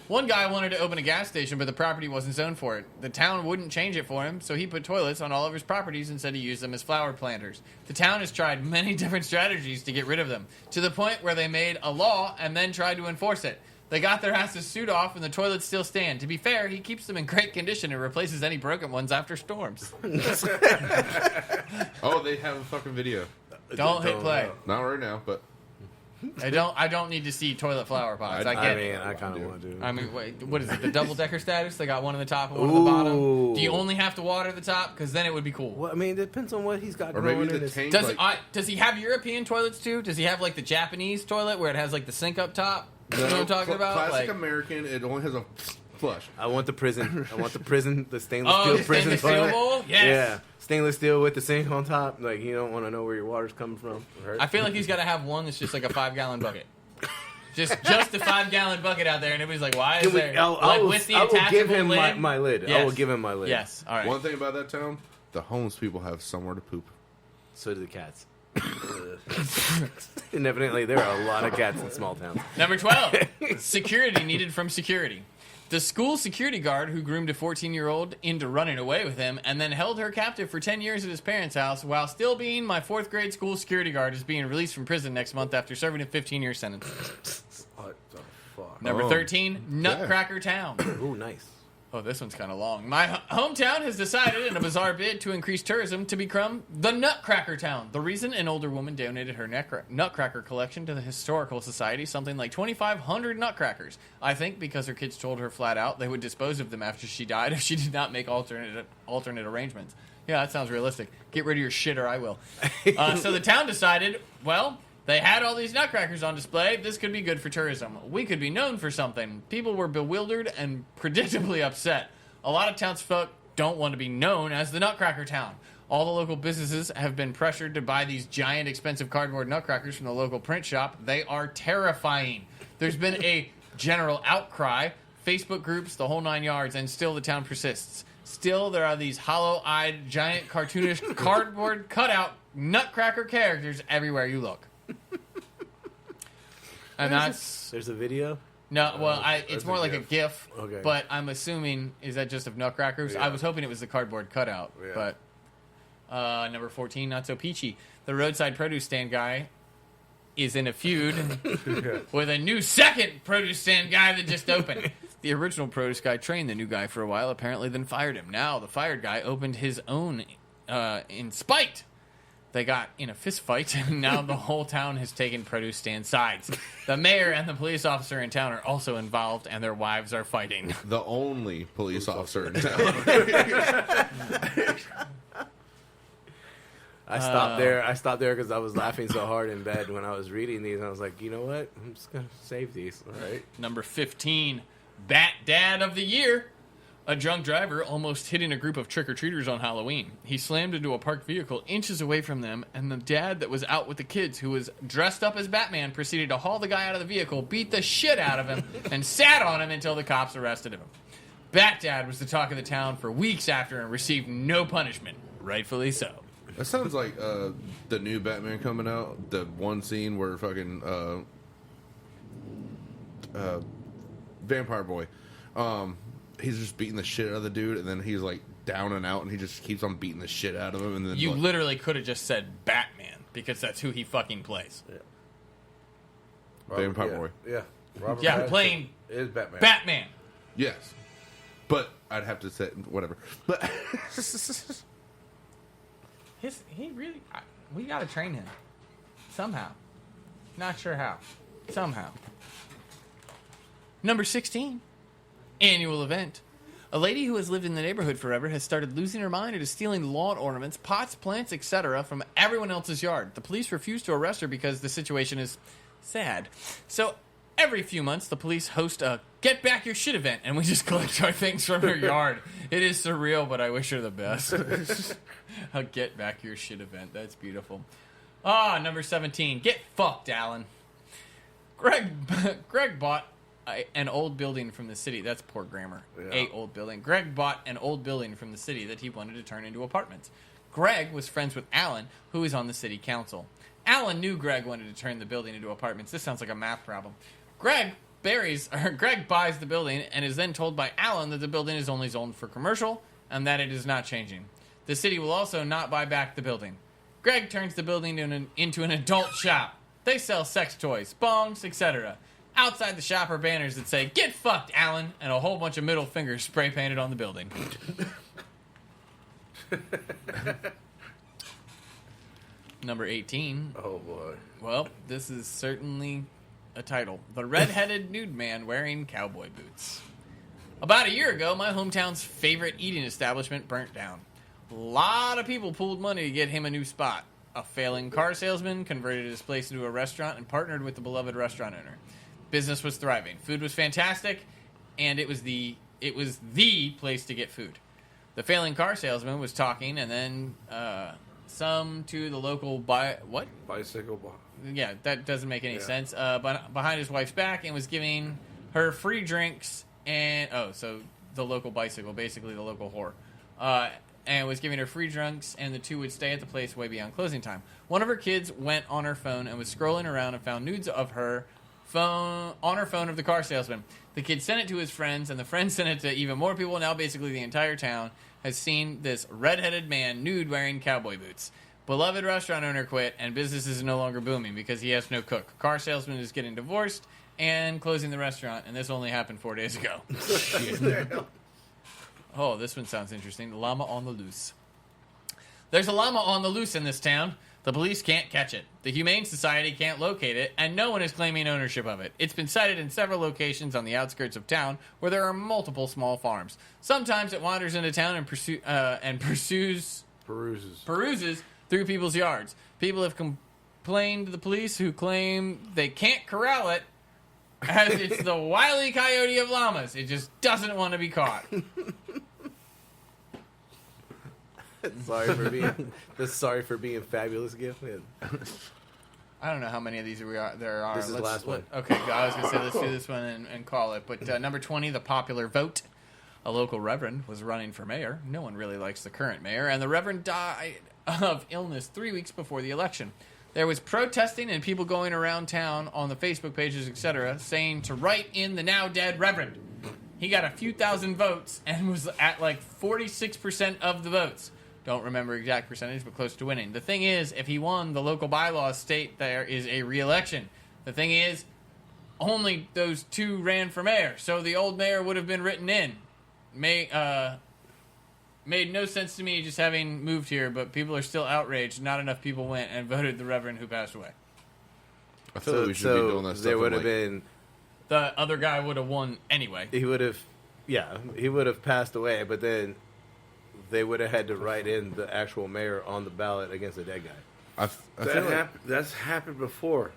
One guy wanted to open a gas station, but the property wasn't zoned for it. The town wouldn't change it for him, so he put toilets on all of his properties and said he used them as flower planters. The town has tried many different strategies to get rid of them, to the point where they made a law and then tried to enforce it. They got their asses sued off, and the toilets still stand. To be fair, he keeps them in great condition and replaces any broken ones after storms. Oh, they have a fucking video. Don't hit play. Not right now, but I don't need to see toilet flower pots. I get it. I kind of want to. I mean, wait, what is it? The double-decker status? They got one on the top and one on the bottom. Ooh. Do you only have to water the top? Because then it would be cool. Well, I mean, it depends on what he's got or growing maybe in the his... tank. Does like, does he have European toilets too? Does he have like the Japanese toilet where it has like the sink up top? You know what I'm talking about? Classic Like, American. It only has a flush. I want the prison. The stainless oh, steel the prison stainless steel toilet. bowl? Yes. Yeah, stainless steel with the sink on top. Like, you don't want to know where your water's coming from. I feel like he's got to have one that's just like a 5-gallon bucket. Just a 5-gallon bucket out there, and everybody's like, "Why is there?" I will with the give attachable him lid? my lid. I Yes. will give him my lid. Yes. All right. One thing about that town, the homeless people have somewhere to poop. So do the cats. And evidently, there are a lot of cats in small towns. Number 12. Security needed from security. The school security guard who groomed a 14-year-old into running away with him and then held her captive for 10 years at his parents' house while still being my 4th grade school security guard is being released from prison next month after serving a 15-year sentence. What the fuck? Number 13, Nutcracker Town. Ooh, nice. Oh, this one's kind of long. My hometown has decided in a bizarre bid to increase tourism to become the Nutcracker Town. The reason, an older woman donated her nutcracker collection to the Historical Society, something like 2,500 nutcrackers. I think because her kids told her flat out they would dispose of them after she died if she did not make alternate arrangements. Yeah, that sounds realistic. Get rid of your shit or I will. So the town decided, well, they had all these nutcrackers on display. This could be good for tourism. We could be known for something. People were bewildered and predictably upset. A lot of townsfolk don't want to be known as the Nutcracker Town. All the local businesses have been pressured to buy these giant, expensive cardboard nutcrackers from the local print shop. They are terrifying. There's been a general outcry, Facebook groups, the whole 9 yards, and still the town persists. Still, there are these hollow-eyed, giant, cartoonish, cardboard cutout nutcracker characters everywhere you look. And There's a video. no. Well, it's that's more a like a GIF. GIF. Okay. But I'm assuming is that just of nutcrackers? Yeah. I was hoping it was the cardboard cutout. Yeah. But number 14, not so peachy. The roadside produce stand guy is in a feud with a new second produce stand guy that just opened. The original produce guy trained the new guy for a while, apparently, then fired him. Now the fired guy opened his own in spite. They got in a fist fight, and now the whole town has taken produce stand sides. The mayor and the police officer in town are also involved, and their wives are fighting. The only police officer in town. I stopped there because I was laughing so hard in bed when I was reading these. And I was like, you know what? I'm just going to save these. All right. Number 15, Bat Dad of the Year. A drunk driver almost hitting a group of trick-or-treaters on Halloween. He slammed into a parked vehicle inches away from them, and the dad that was out with the kids, who was dressed up as Batman, proceeded to haul the guy out of the vehicle, beat the shit out of him, and sat on him until the cops arrested him. Bat Dad was the talk of the town for weeks after and received no punishment. Rightfully so. That sounds like the new Batman coming out. The one scene where fucking Vampire Boy. He's just beating the shit out of the dude, and then he's like down and out, and he just keeps on beating the shit out of him. And then You like, literally could have just said Batman because that's who he fucking plays. Vampire Boy. Yeah. Robert Yeah, Pattinson playing is Batman. Batman. Yes, but I'd have to say whatever. But He really. We gotta train him somehow. Not sure how. Somehow. Number 16. Annual event. A lady who has lived in the neighborhood forever has started losing her mind and is stealing lawn ornaments, pots, plants, etc. from everyone else's yard. The police refuse to arrest her because the situation is sad. So every few months, the police host a Get Back Your Shit event, and we just collect our things from her yard. It is surreal, but I wish her the best. A Get Back Your Shit event. That's beautiful. Number 17. Get fucked, Alan. Greg bought an old building from the city. That's poor grammar. Yeah. A old building. Greg bought an old building from the city that he wanted to turn into apartments. Greg was friends with Alan, who is on the city council. Alan knew Greg wanted to turn the building into apartments. This sounds like a math problem. Greg buys the building and is then told by Alan that the building is only zoned for commercial and that it is not changing. The city will also not buy back the building. Greg turns the building into an adult shop. They sell sex toys, bongs, etc. Outside the shop are banners that say, "Get fucked, Alan," and a whole bunch of middle fingers spray painted on the building. Number 18. Oh, boy. Well, this is certainly a title. The Red-Headed Nude Man Wearing Cowboy Boots. About a year ago, my hometown's favorite eating establishment burnt down. A lot of people pooled money to get him a new spot. A failing car salesman converted his place into a restaurant and partnered with the beloved restaurant owner. Business was thriving. Food was fantastic, and it was the place to get food. The failing car salesman was talking, and then some to the local Bicycle bar. Yeah, that doesn't make any Yeah. sense. But behind his wife's back, and was giving her free drinks and so the local bicycle, basically the local whore, and was giving her free drinks, and the two would stay at the place way beyond closing time. One of her kids went on her phone and was scrolling around and found nudes of her phone on her phone of the car salesman. The kid sent it to his friends, and the friends sent it to even more people. Now basically the entire town has seen this red-headed man nude wearing cowboy boots. Beloved restaurant owner quit, and business is no longer booming because he has no cook. Car salesman is getting divorced and closing the restaurant, and this only happened 4 days ago. Oh, this one sounds interesting. Llama on the loose. There's a llama on the loose in this town. The police can't catch it. The Humane Society can't locate it, and no one is claiming ownership of it. It's been sighted in several locations on the outskirts of town where there are multiple small farms. Sometimes it wanders into town and peruses through people's yards. People have complained to the police, who claim they can't corral it as it's the wily coyote of llamas. It just doesn't want to be caught. Sorry for being fabulous gift. I don't know how many of these there are. This is the last one. Okay, I was going to say let's do this one and call it. But number 20, the popular vote. A local reverend was running for mayor. No one really likes the current mayor, and the reverend died of illness 3 weeks before the election. There was protesting and people going around town on the Facebook pages, etc., saying to write in the now dead reverend. He got a few thousand votes and was at like 46% of the votes. Don't remember exact percentage, but close to winning. The thing is, if he won, the local bylaws state there is a re-election. The thing is, only those two ran for mayor, so the old mayor would have been written in. Made no sense to me just having moved here, but people are still outraged. Not enough people went and voted the reverend who passed away. I feel like we should be doing that stuff. There would have been... The other guy would have won anyway. He would have passed away, but then they would have had to write in the actual mayor on the ballot against the dead guy. I feel like That's happened before.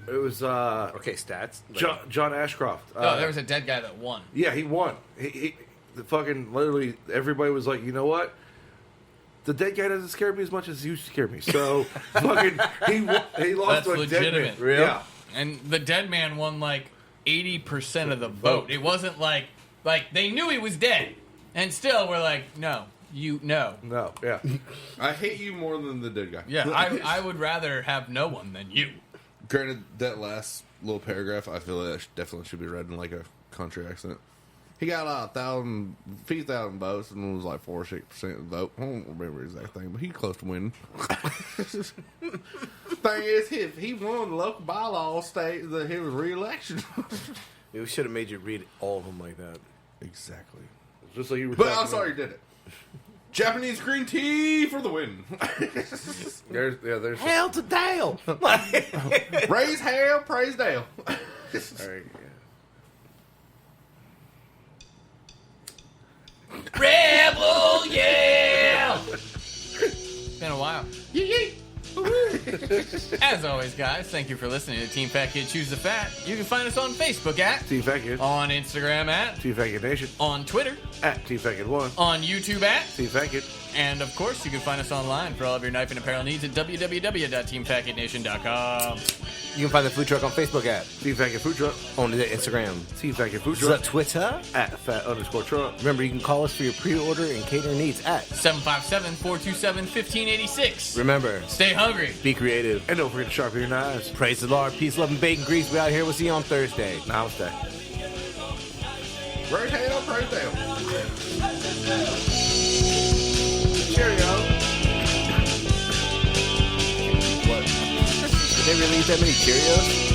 It was Okay, stats. John Ashcroft. No, there was a dead guy that won. Yeah, he won. He the fucking literally everybody was like, you know what? The dead guy doesn't scare me as much as he used to scare me. So fucking he lost That's to a dead legitimate. man. Yeah. And the dead man won like 80% of the vote. It wasn't like they knew he was dead, and still we're like, no, no. No, yeah. I hate you more than the dead guy. Yeah, I would rather have no one than you. Granted, that last little paragraph, I feel like that definitely should be read in like a country accent. He got 1,000 votes and was like 4 or 6% of the vote. I don't remember the exact thing, but he close to winning. Thing is, if he won the local bylaw state, that he was re-election. We should have made you read all of them like that. Exactly. Just like you were. But I'm sorry you did it. Japanese green tea for the win. There's Hail to Dale! Raise hell, praise Dale. all right. Rebel Yell! Been a while. As always, guys, thank you for listening to Team Fat Kid Choose the Fat. You can find us on Facebook at Team Fat Kid. on Instagram at Team Fat Kid Nation. on Twitter, At Team Fat Kid 1. on YouTube at, Team Fat Kid. and of course, you can find us online for all of your knife and apparel needs at www.teamfatkidnation.com. You can find the food truck on Facebook at, Team Fat Kid Food Truck. on the Instagram, Team Fat Kid Food the Truck. Twitter. At Fat_Truck. Remember, you can call us for your pre-order and catering needs at. 757-427-1586. Remember, Stay hungry. be creative. And don't forget to sharpen your knives. Praise the Lord. Peace, love, and bacon grease. We out here. We'll see you on Thursday. Namaste. Raise hell, praise Dale. Cheerio. Did they release that many Cheerios?